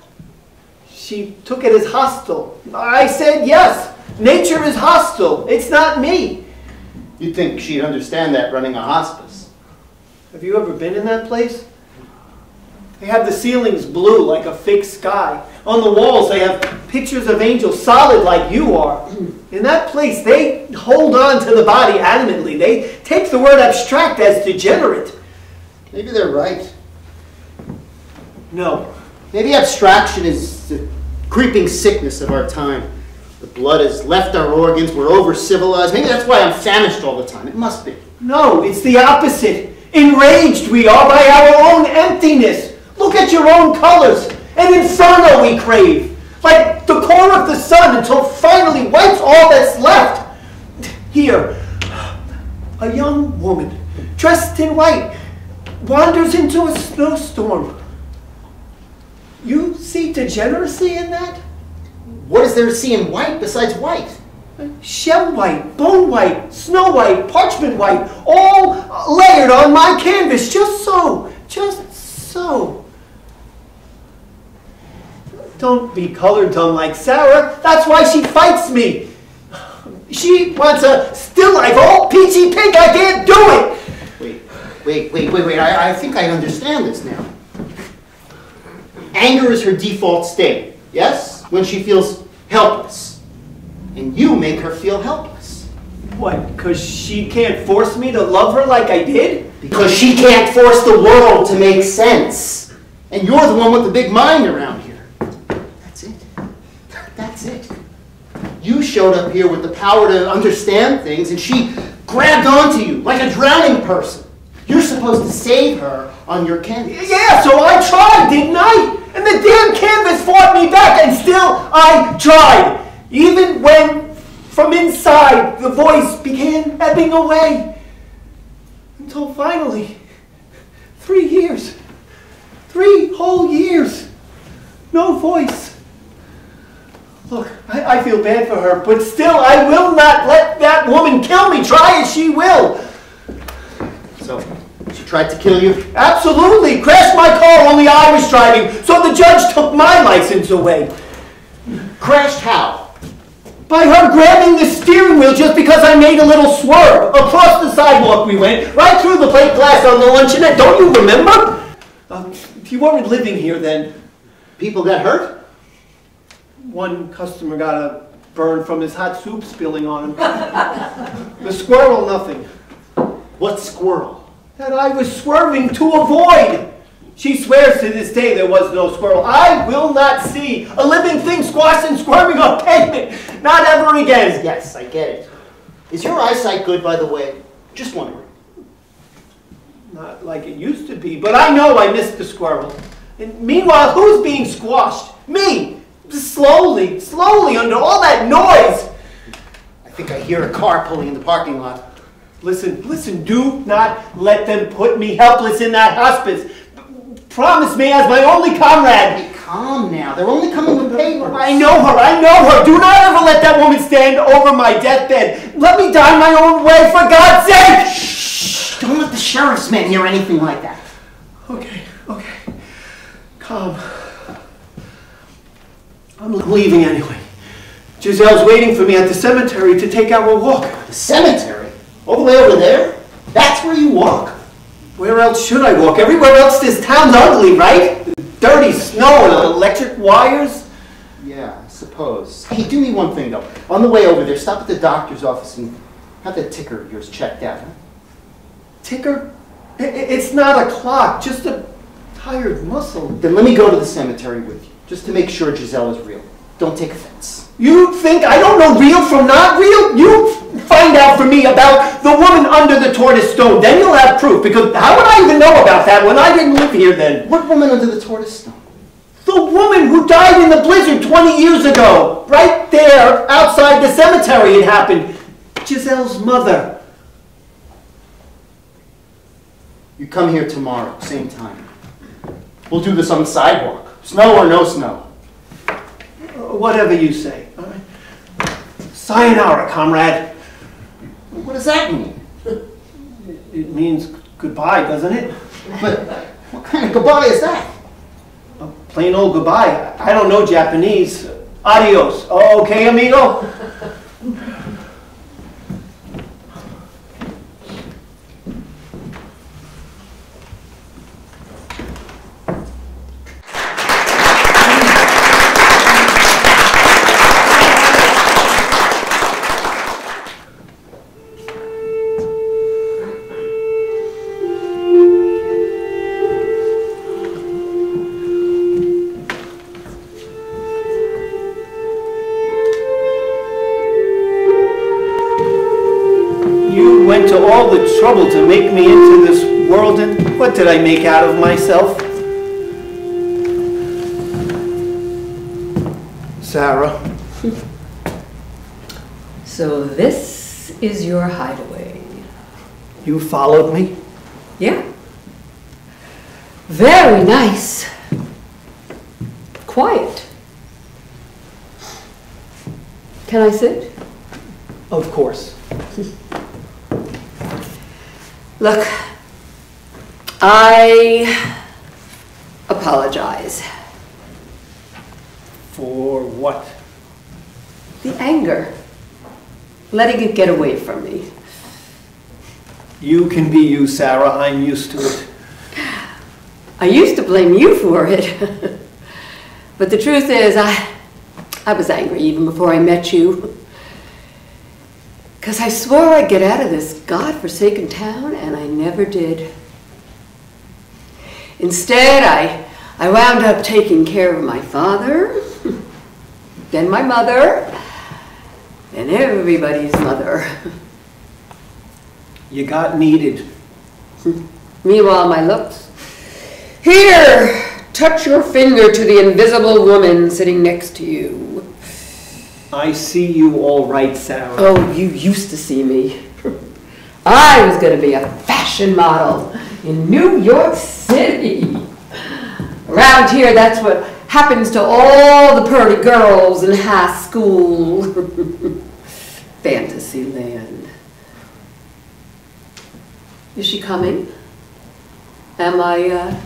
she took it as hostile. I said, yes, nature is hostile. It's not me. You'd think she'd understand that running a hospice. Have you ever been in that place? They have the ceilings blue like a fake sky. On the walls, they have pictures of angels, solid like you are. In that place, they hold on to the body adamantly. They take the word abstract as degenerate. Maybe they're right. No. Maybe abstraction is the creeping sickness of our time. The blood has left our organs, we're over-civilized. Maybe that's why I'm famished all the time. It must be. No, it's the opposite. Enraged we are by our own emptiness. Look at your own colors. An inferno we crave. Like the core of the sun until finally wipes all that's left. Here, a young woman dressed in white wanders into a snowstorm. You see degeneracy in that? What is there to see in white besides white? Shell white, bone white, snow white, parchment white, all layered on my canvas, just so, just so. Don't be color dumb like Sarah, that's why she fights me. She wants a still life, all peachy pink, I can't do it. Wait, I think I understand this now. Anger is her default state, yes? When she feels helpless. And you make her feel helpless. What, because she can't force me to love her like I did? Because she can't force the world to make sense. And you're the one with the big mind around here. That's it. That's it. You showed up here with the power to understand things, and she grabbed onto you like a drowning person. You're supposed to save her on your canvas. Yeah, so I tried, didn't I? And the damn canvas fought me back, and still I tried. Even when, from inside, the voice began ebbing away. Until finally, 3 years. 3 whole years. No voice. Look, I feel bad for her, but still I will not let that woman kill me, try as she will. So, she tried to kill you? Absolutely! Crashed my car, only I was driving, so the judge took my license away. Crashed how? By her grabbing the steering wheel just because I made a little swerve. Across the sidewalk we went, right through the plate glass on the luncheonette. Don't you remember? You weren't living here then. People got hurt? One customer got a burn from his hot soup spilling on him. The squirrel, nothing. What squirrel? That I was swerving to avoid. She swears to this day there was no squirrel. I will not see a living thing squashed and squirming on pavement. Not ever again. Yes, I get it. Is your eyesight good, by the way? Just wondering. Not like it used to be, but I know I missed the squirrel. And meanwhile, who's being squashed? Me. Slowly, slowly, under all that noise. I think I hear a car pulling in the parking lot. Listen, do not let them put me helpless in that hospice. Promise me as my only comrade. Be calm now. They're only coming with papers. I know her. Do not ever let that woman stand over my deathbed. Let me die my own way, for God's sake. Shh! Don't let the sheriff's men hear anything like that. Okay. Calm. I'm leaving anyway. Giselle's waiting for me at the cemetery to take our walk. The cemetery? All the way over there? That's where you walk? Where else should I walk? Everywhere else this town's ugly, right? Dirty snow and electric wires. Yeah, I suppose. Hey, do me one thing, though. On the way over there, stop at the doctor's office and have that ticker of yours checked out. Huh? Ticker? It's not a clock, just a tired muscle. Then let me go to the cemetery with you, just to make sure Giselle is real. Don't take offense. You think I don't know real from not real? You find out for me about the woman under the tortoise stone. Then you'll have proof, because how would I even know about that when I didn't live here then? What woman under the tortoise stone? The woman who died in the blizzard 20 years ago. Right there, outside the cemetery it happened. Giselle's mother. You come here tomorrow, same time. We'll do this on the sidewalk. Snow or no snow. Whatever you say. All right. Sayonara, comrade. What does that mean? It means goodbye, doesn't it? But what kind of goodbye is that? A plain old goodbye. I don't know Japanese. Adios. Okay, amigo? You went to all the trouble to make me into this world, and what did I make out of myself? Sarah. So this is your hideaway. You followed me? Yeah. Very nice. Quiet. Can I sit? Of course. Look, I apologize. For what? The anger. Letting it get away from me. You can be you, Sarah. I'm used to it. I used to blame you for it. But the truth is, I was angry even before I met you. Because I swore I'd get out of this godforsaken town, and I never did. Instead, I wound up taking care of my father, then my mother, and everybody's mother. You got needed. Meanwhile, my looks. Here, touch your finger to the invisible woman sitting next to you. I see you all right, Sarah. Oh, you used to see me. I was going to be a fashion model in New York City. Around here, that's what happens to all the pretty girls in high school. Fantasy land. Is she coming? Am I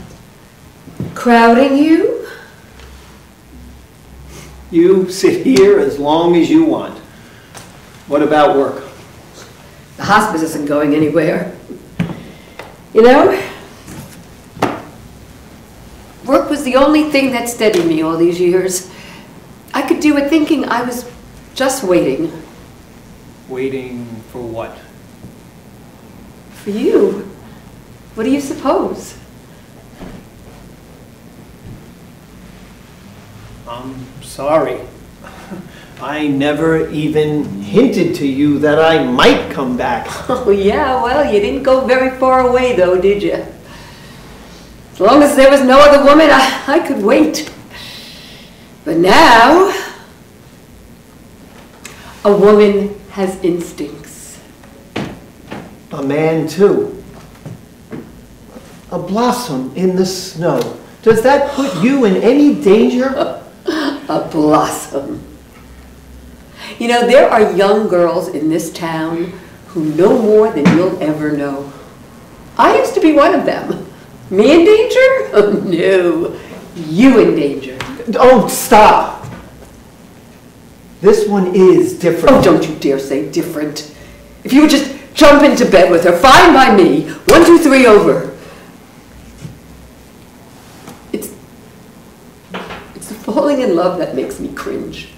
crowding you? You sit here as long as you want. What about work? The hospice isn't going anywhere. You know, work was the only thing that steadied me all these years. I could do it thinking I was just waiting. Waiting for what? For you. What do you suppose? I'm sorry. I never even hinted to you that I might come back. Oh yeah, well, you didn't go very far away though, did you? As long as there was no other woman, I could wait. But now, a woman has instincts. A man too. A blossom in the snow. Does that put you in any danger? A blossom. You know, there are young girls in this town who know more than you'll ever know. I used to be one of them. Me in danger? Oh, no. You in danger. Oh, stop. This one is different. Oh, don't you dare say different. If you would just jump into bed with her, fine by me. 1, 2, 3 over. It's the falling in love that makes me cringe.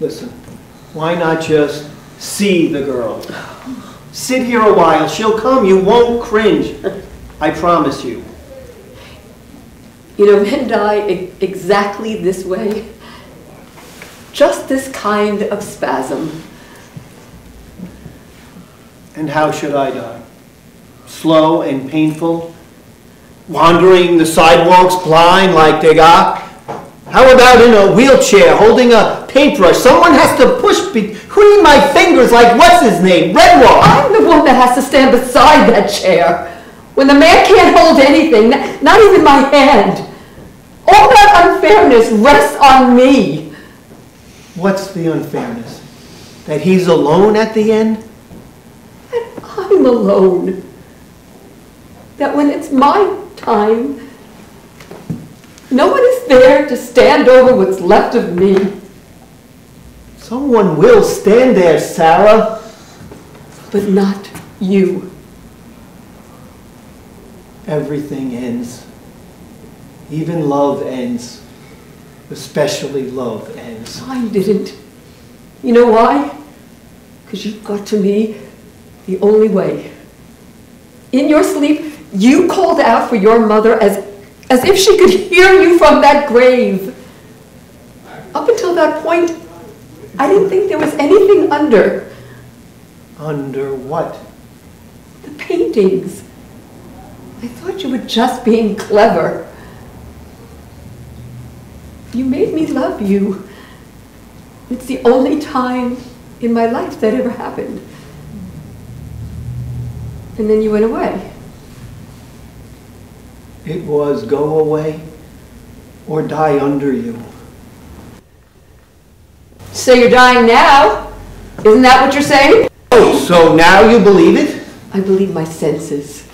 Listen, why not just see the girl? Sit here a while. She'll come. You won't cringe. I promise you. You know, men die exactly this way. Just this kind of spasm. And how should I die? Slow and painful? Wandering the sidewalks blind like Degas? How about in a wheelchair holding a paintbrush? Someone has to push between my fingers like what's his name? Redwall. I'm the one that has to stand beside that chair. When the man can't hold anything, not even my hand. All that unfairness rests on me. What's the unfairness? That he's alone at the end? That I'm alone. That when it's my time, no one is there to stand over what's left of me. Someone will stand there, Sarah. But not you. Everything ends. Even love ends. Especially love ends. Mine didn't. You know why? Because you got to me the only way. In your sleep, you called out for your mother as if she could hear you from that grave. Up until that point, I didn't think there was anything under. Under what? The paintings. I thought you were just being clever. You made me love you. It's the only time in my life that ever happened. And then you went away. It was go away or die under you. So you're dying now? Isn't that what you're saying? Oh, so now you believe it? I believe my senses.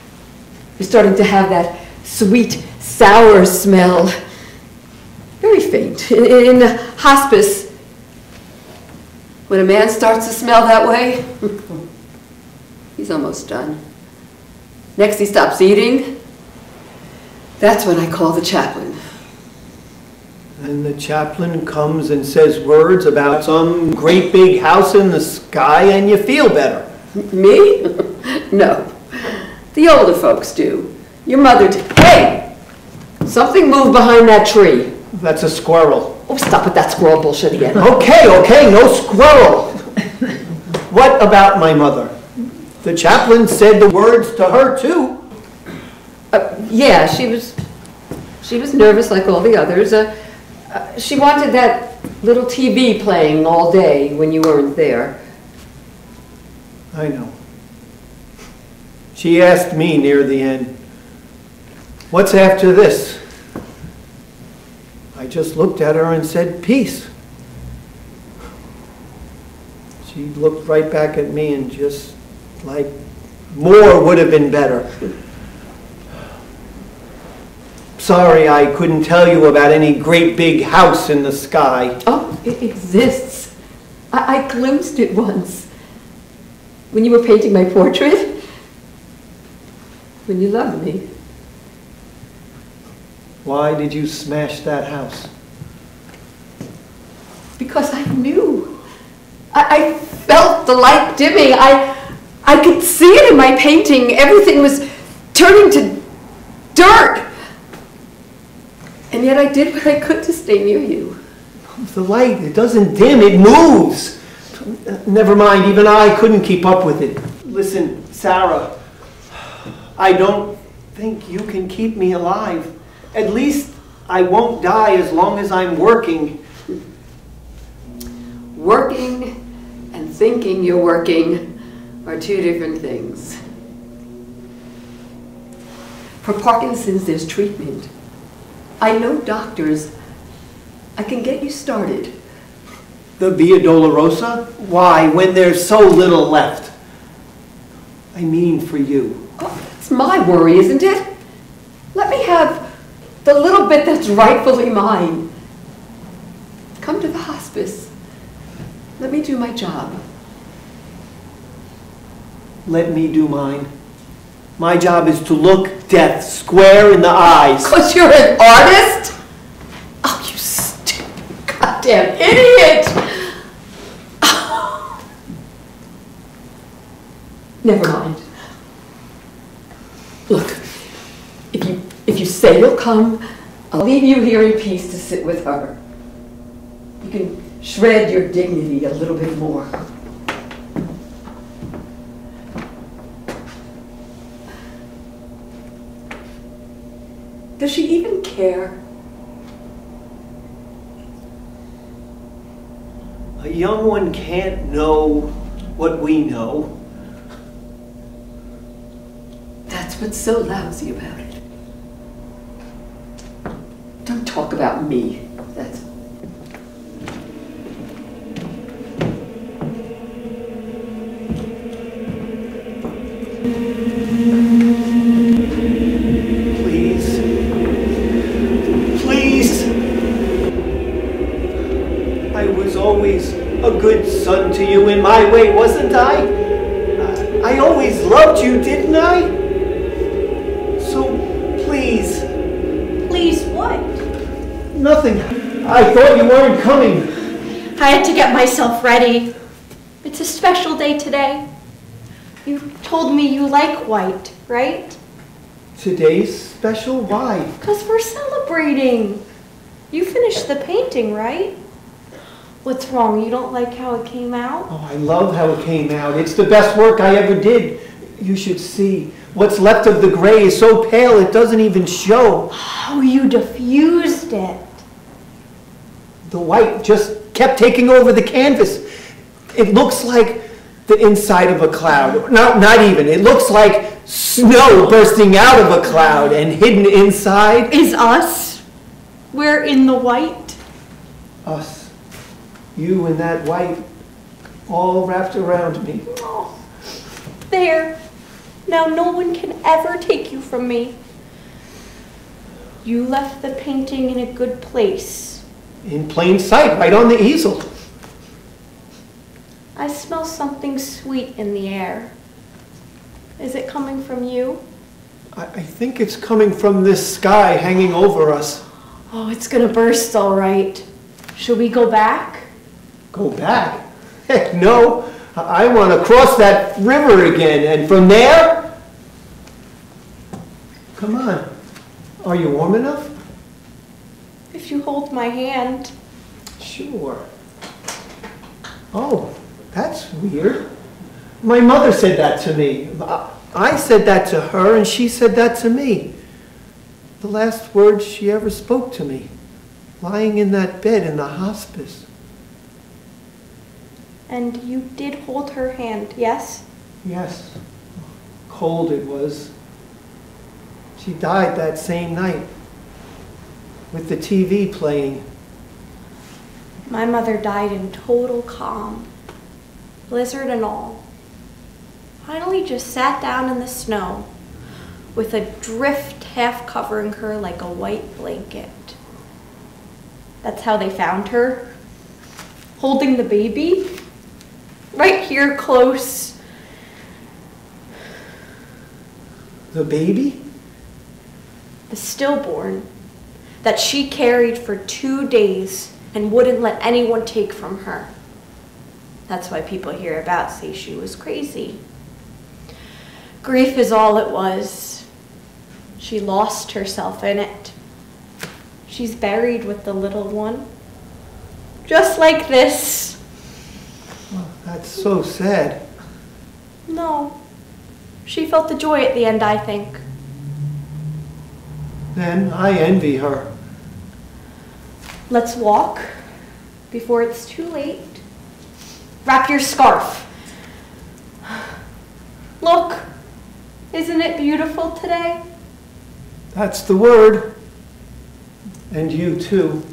You're starting to have that sweet, sour smell. Very faint. In hospice, when a man starts to smell that way, he's almost done. Next he stops eating. That's when I call the chaplain. And the chaplain comes and says words about some great big house in the sky and you feel better. Me? No. The older folks do. Your mother did. Hey! Something moved behind that tree. That's a squirrel. Oh, stop with that squirrel bullshit again. Okay, no squirrel. What about my mother? The chaplain said the words to her too. Yeah, she was nervous like all the others. She wanted that little TV playing all day when you weren't there. I know. She asked me near the end, "What's after this?" I just looked at her and said, "Peace." She looked right back at me and just like, more would have been better. Sorry I couldn't tell you about any great big house in the sky. Oh, it exists. I glimpsed it once. When you were painting my portrait. When you loved me. Why did you smash that house? Because I knew. I felt the light dimming. I could see it in my painting. Everything was turning to dirt. And yet I did what I could to stay near you. The light, it doesn't dim, it moves. Never mind, even I couldn't keep up with it. Listen, Sarah, I don't think you can keep me alive. At least I won't die as long as I'm working. Working and thinking you're working are two different things. For Parkinson's, there's treatment. I know doctors. I can get you started. The Via Dolorosa? Why, when there's so little left? I mean for you. Oh, it's my worry, isn't it? Let me have the little bit that's rightfully mine. Come to the hospice. Let me do my job. Let me do mine. My job is to look death square in the eyes. 'Cause you're an artist? Oh, you stupid goddamn idiot! Oh. Never mind. Look, if you say you'll come, I'll leave you here in peace to sit with her. You can shred your dignity a little bit more. Does she even care? A young one can't know what we know. That's what's so lousy about it. Don't talk about me. That's always a good son to you in my way, wasn't I? I always loved you, didn't I? So, please. Please what? Nothing. I thought you weren't coming. I had to get myself ready. It's a special day today. You told me you like white, right? Today's special? Why? Because we're celebrating. You finished the painting, right? What's wrong? You don't like how it came out? Oh, I love how it came out. It's the best work I ever did. You should see. What's left of the gray is so pale it doesn't even show. Oh, you diffused it. The white just kept taking over the canvas. It looks like the inside of a cloud. No, not even. It looks like snow bursting out of a cloud and hidden inside. Is us? We're in the white? Us. You and that white all wrapped around me. Oh, there. Now no one can ever take you from me. You left the painting in a good place. In plain sight, right on the easel. I smell something sweet in the air. Is it coming from you? I think it's coming from this sky hanging over us. Oh, it's gonna burst all right. Should we go back? Go back? Heck no. I want to cross that river again, and from there... Come on. Are you warm enough? If you hold my hand. Sure. Oh, that's weird. My mother said that to me. I said that to her, and she said that to me. The last words she ever spoke to me, lying in that bed in the hospice. And you did hold her hand, yes? Yes. Cold it was. She died that same night, with the TV playing. My mother died in total calm, blizzard and all. Finally just sat down in the snow, with a drift half covering her like a white blanket. That's how they found her, holding the baby, right here close. The baby? The stillborn that she carried for 2 days and wouldn't let anyone take from her. That's why people hereabouts say she was crazy. Grief is all it was. She lost herself in it. She's buried with the little one. Just like this. Oh, that's so sad. No. She felt the joy at the end, I think. Then I envy her. Let's walk before it's too late. Wrap your scarf. Look, isn't it beautiful today? That's the word. And you too.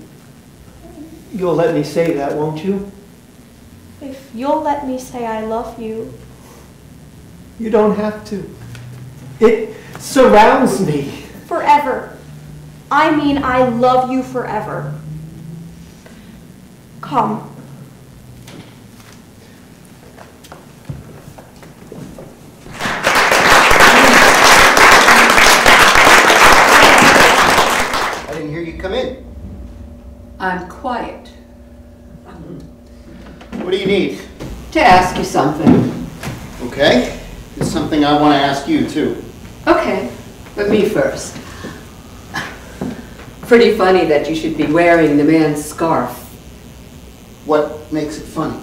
You'll let me say that, won't you? If you'll let me say I love you. You don't have to. It surrounds me. Forever. I mean, I love you forever. Come. I didn't hear you come in. I'm quiet. What do you need? To ask you something. Okay. It's something I want to ask you, too. Okay, but me first. Pretty funny that you should be wearing the man's scarf. What makes it funny?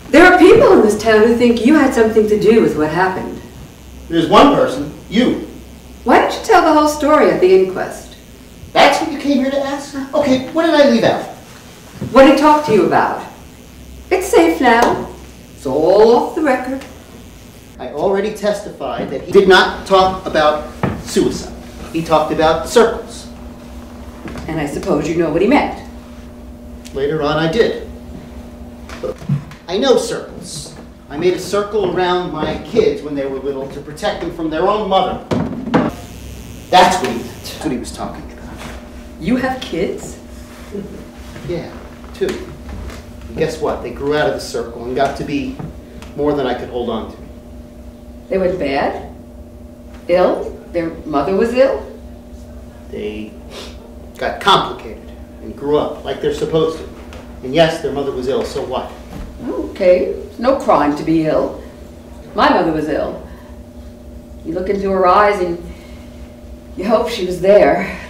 There are people in this town who think you had something to do with what happened. There's one person, you. Why don't you tell the whole story at the inquest? That's what you came here to ask? Okay, what did I leave out? What he talked to you about. It's safe now. It's all off the record. I already testified that he did not talk about suicide. He talked about circles. And I suppose you know what he meant. Later on, I did. But I know circles. I made a circle around my kids when they were little to protect them from their own mother. That's what he meant. That's what he was talking about. You have kids? Yeah, 2. And guess what? They grew out of the circle and got to be more than I could hold on to. They went bad? Ill? Their mother was ill? They got complicated and grew up like they're supposed to. And yes, their mother was ill, so what? Okay, it's no crime to be ill. My mother was ill. You look into her eyes and you hope she was there.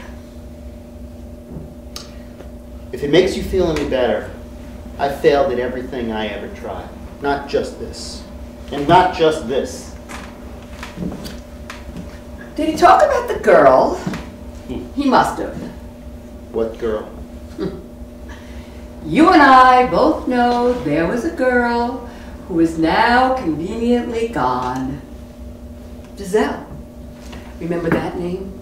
If it makes you feel any better, I failed at everything I ever tried. Not just this. And not just this. Did he talk about the girl? He must have. What girl? You and I both know there was a girl who is now conveniently gone. Giselle. Remember that name?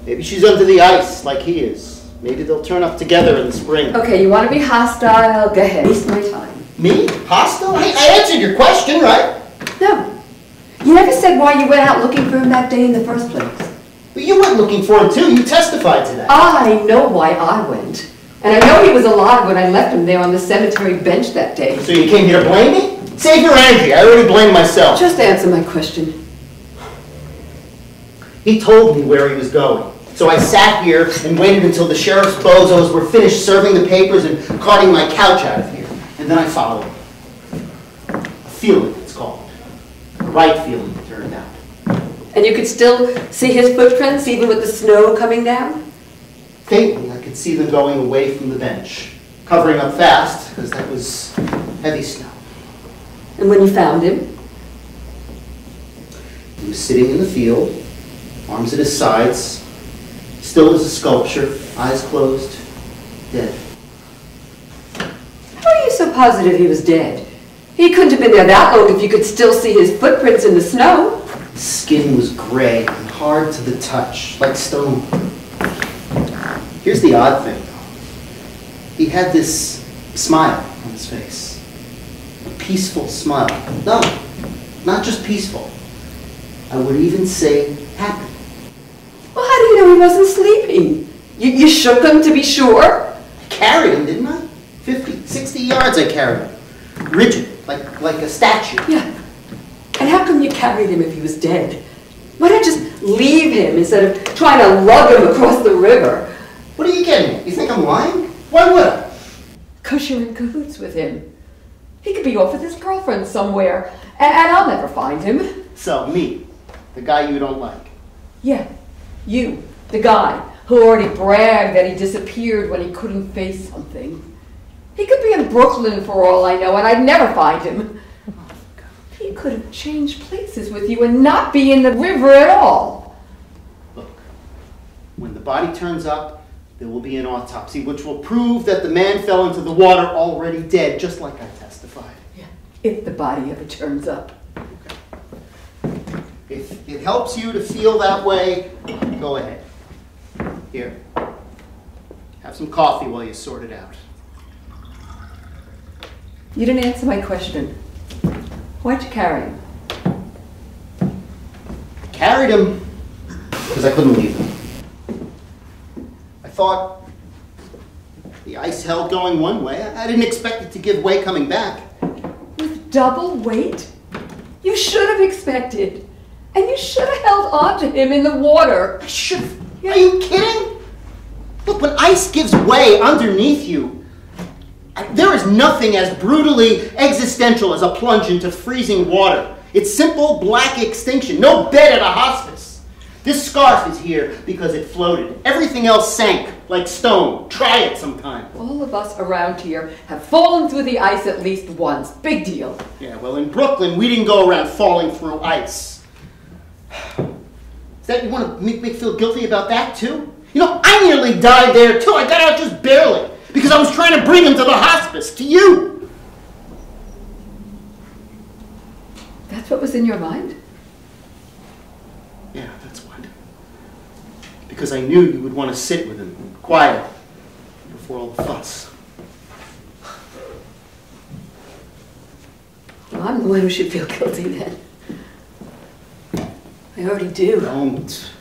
Maybe she's under the ice like he is. Maybe they'll turn up together in the spring. Okay, you want to be hostile? Go ahead. Waste my time. Me? Hostile? I answered your question, right? No. You never said why you went out looking for him that day in the first place. But you went looking for him too. You testified to that. I know why I went. And I know he was alive when I left him there on the cemetery bench that day. So you came here to blame me? Save your energy. I already blamed myself. Just answer my question. He told me where he was going. So I sat here and waited until the sheriff's bozos were finished serving the papers and carting my couch out of here. And then I followed him. A feeling, it's called. The right feeling, it turned out. And you could still see his footprints even with the snow coming down? Faintly, I could see them going away from the bench. Covering up fast, because that was heavy snow. And when you found him? He was sitting in the field, arms at his sides, still as a sculpture, eyes closed, dead. How are you so positive he was dead? He couldn't have been there that long if you could still see his footprints in the snow. His skin was gray and hard to the touch, like stone. Here's the odd thing, though. He had this smile on his face. A peaceful smile. No, not just peaceful. I would even say happy. Well, how do you know he wasn't sleeping? You shook him to be sure? I carried him, didn't I? 50, 60 yards I carried him. Rigid, like a statue. Yeah. And how come you carried him if he was dead? Why not just leave him instead of trying to lug him across the river? What are you getting at? You think I'm lying? Why would I? 'Cause you're in cahoots with him. He could be off with his girlfriend somewhere, and I'll never find him. So, me, the guy you don't like. Yeah, you, the guy who already bragged that he disappeared when he couldn't face something. He could be in Brooklyn for all I know, and I'd never find him. He could have changed places with you and not be in the river at all. Look, when the body turns up, there will be an autopsy, which will prove that the man fell into the water already dead, just like I testified. Yeah, if the body ever turns up. If it helps you to feel that way, go ahead. Here, have some coffee while you sort it out. You didn't answer my question. Why'd you carry him? I carried him because I couldn't leave him. I thought the ice held going one way. I didn't expect it to give way coming back. With double weight? You should have expected. And you should have held on to him in the water. I should have. Are you kidding? Look, when ice gives way underneath you, there is nothing as brutally existential as a plunge into freezing water. It's simple black extinction. No bed at a hospice. This scarf is here because it floated. Everything else sank like stone. Try it sometime. All of us around here have fallen through the ice at least once. Big deal. Yeah, well, in Brooklyn, we didn't go around falling through ice. Is that, you want to make me feel guilty about that, too? You know, I nearly died there, too. I got out just barely. Because I was trying to bring him to the hospice, to you. That's what was in your mind? Yeah, that's what. Because I knew you would want to sit with him, quiet, before all the fuss. Well, I'm the one who should feel guilty then. I already do. Don't.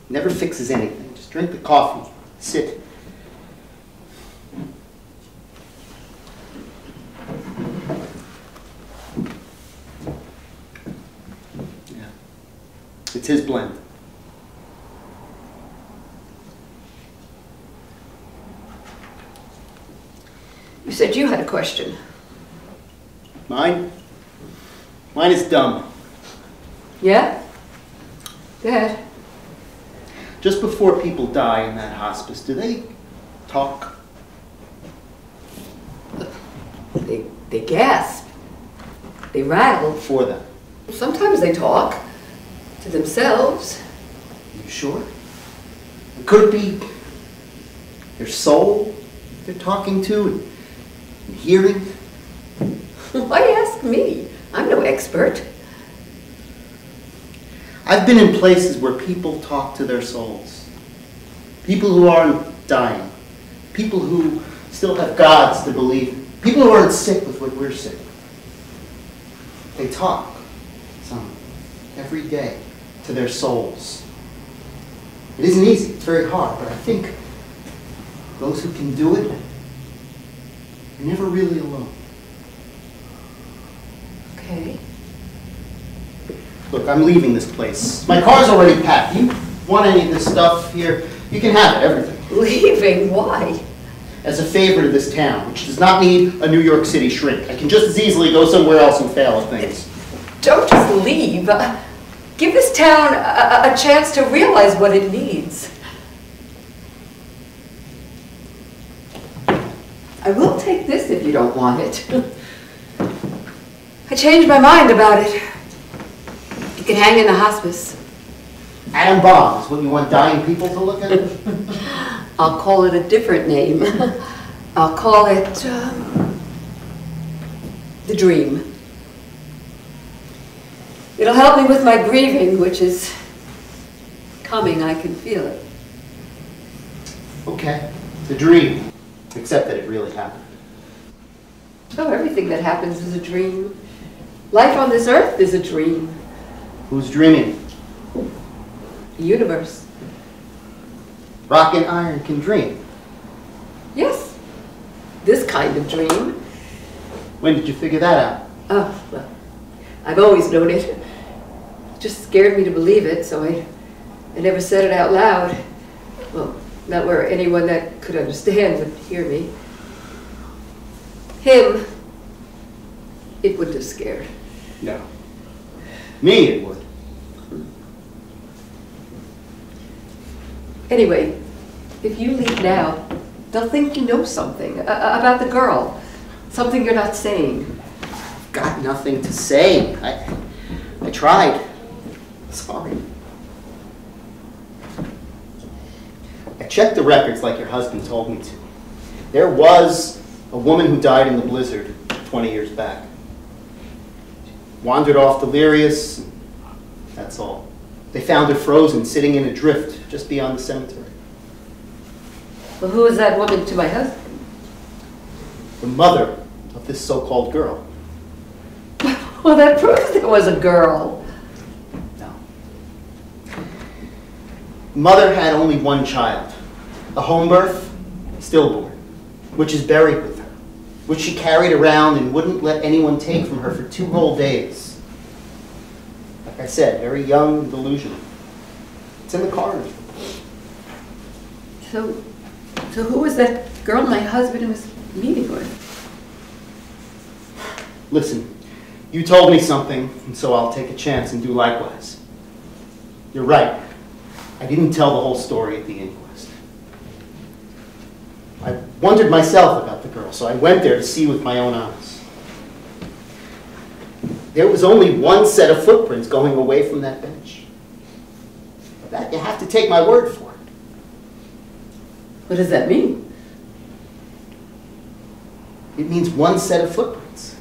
Never fixes anything. Just drink the coffee. Sit. Yeah. It's his blend. You said you had a question. Mine? Mine is dumb. Yeah? Go ahead. Just before people die in that hospice, do they talk? They gasp. They rattle. For them. Sometimes they talk to themselves. Are you sure? Could it be their soul they're talking to and hearing? Why ask me? I'm no expert. I've been in places where people talk to their souls. People who aren't dying. People who still have gods to believe in. People who aren't sick with what we're sick with. They talk, some, every day, to their souls. It isn't easy, it's very hard, but I think those who can do it are never really alone. Okay. Look, I'm leaving this place. My car's already packed. You want any of this stuff here? You can have it, everything. Leaving? Why? As a favor to this town, which does not need a New York City shrink. I can just as easily go somewhere else and fail at things. Don't just leave. Give this town a chance to realize what it needs. I will take this if you don't want it. I changed my mind about it. You can hang in the hospice. Atom bomb is what you want dying people to look at? I'll call it a different name. I'll call it the dream. It'll help me with my grieving, which is coming. I can feel it. Okay, the dream. Except that it really happened. Oh, everything that happens is a dream. Life on this earth is a dream. Who's dreaming? The universe. Rock and iron can dream. Yes, this kind of dream. When did you figure that out? Oh, well, I've always known it. It just scared me to believe it, so I never said it out loud. Well, not where anyone that could understand would hear me. Him, it wouldn't have scared. No. Me, it would. Anyway, if you leave now, they'll think you know something about the girl. Something you're not saying. I've got nothing to say. I tried. Sorry. I checked the records like your husband told me to. There was a woman who died in the blizzard 20 years back. Wandered off delirious, that's all. They found her frozen, sitting in a drift just beyond the cemetery. Well, who is that woman to my husband? The mother of this so-called girl. Well, that proves there was a girl. No. Mother had only one child, a home birth, stillborn, which is buried with her, which she carried around and wouldn't let anyone take from her for 2 whole days. Like I said, very young and delusional. It's in the coroner's report. So who was that girl my husband was meeting with? Listen, you told me something, and so I'll take a chance and do likewise. You're right. I didn't tell the whole story at the inquest. I wondered myself about the girl, so I went there to see with my own eyes. There was only one set of footprints going away from that bench. That you have to take my word for it. What does that mean? It means one set of footprints.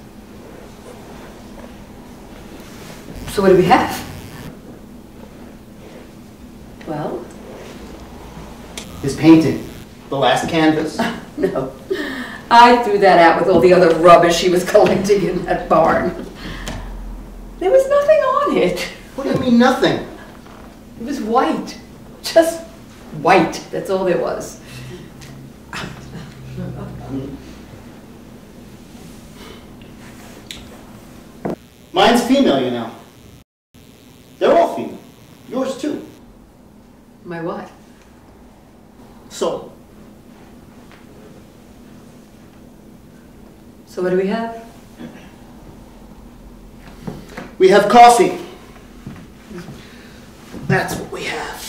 So what do we have? Well? His painting, the last canvas. No. I threw that out with all the other rubbish he was collecting in that barn. There was nothing on it. What do you mean, nothing? It was white. Just white. That's all there was. Mine's female, you know. They're all female. Yours too. My what? So, So what do we have? we have coffee. That's what we have.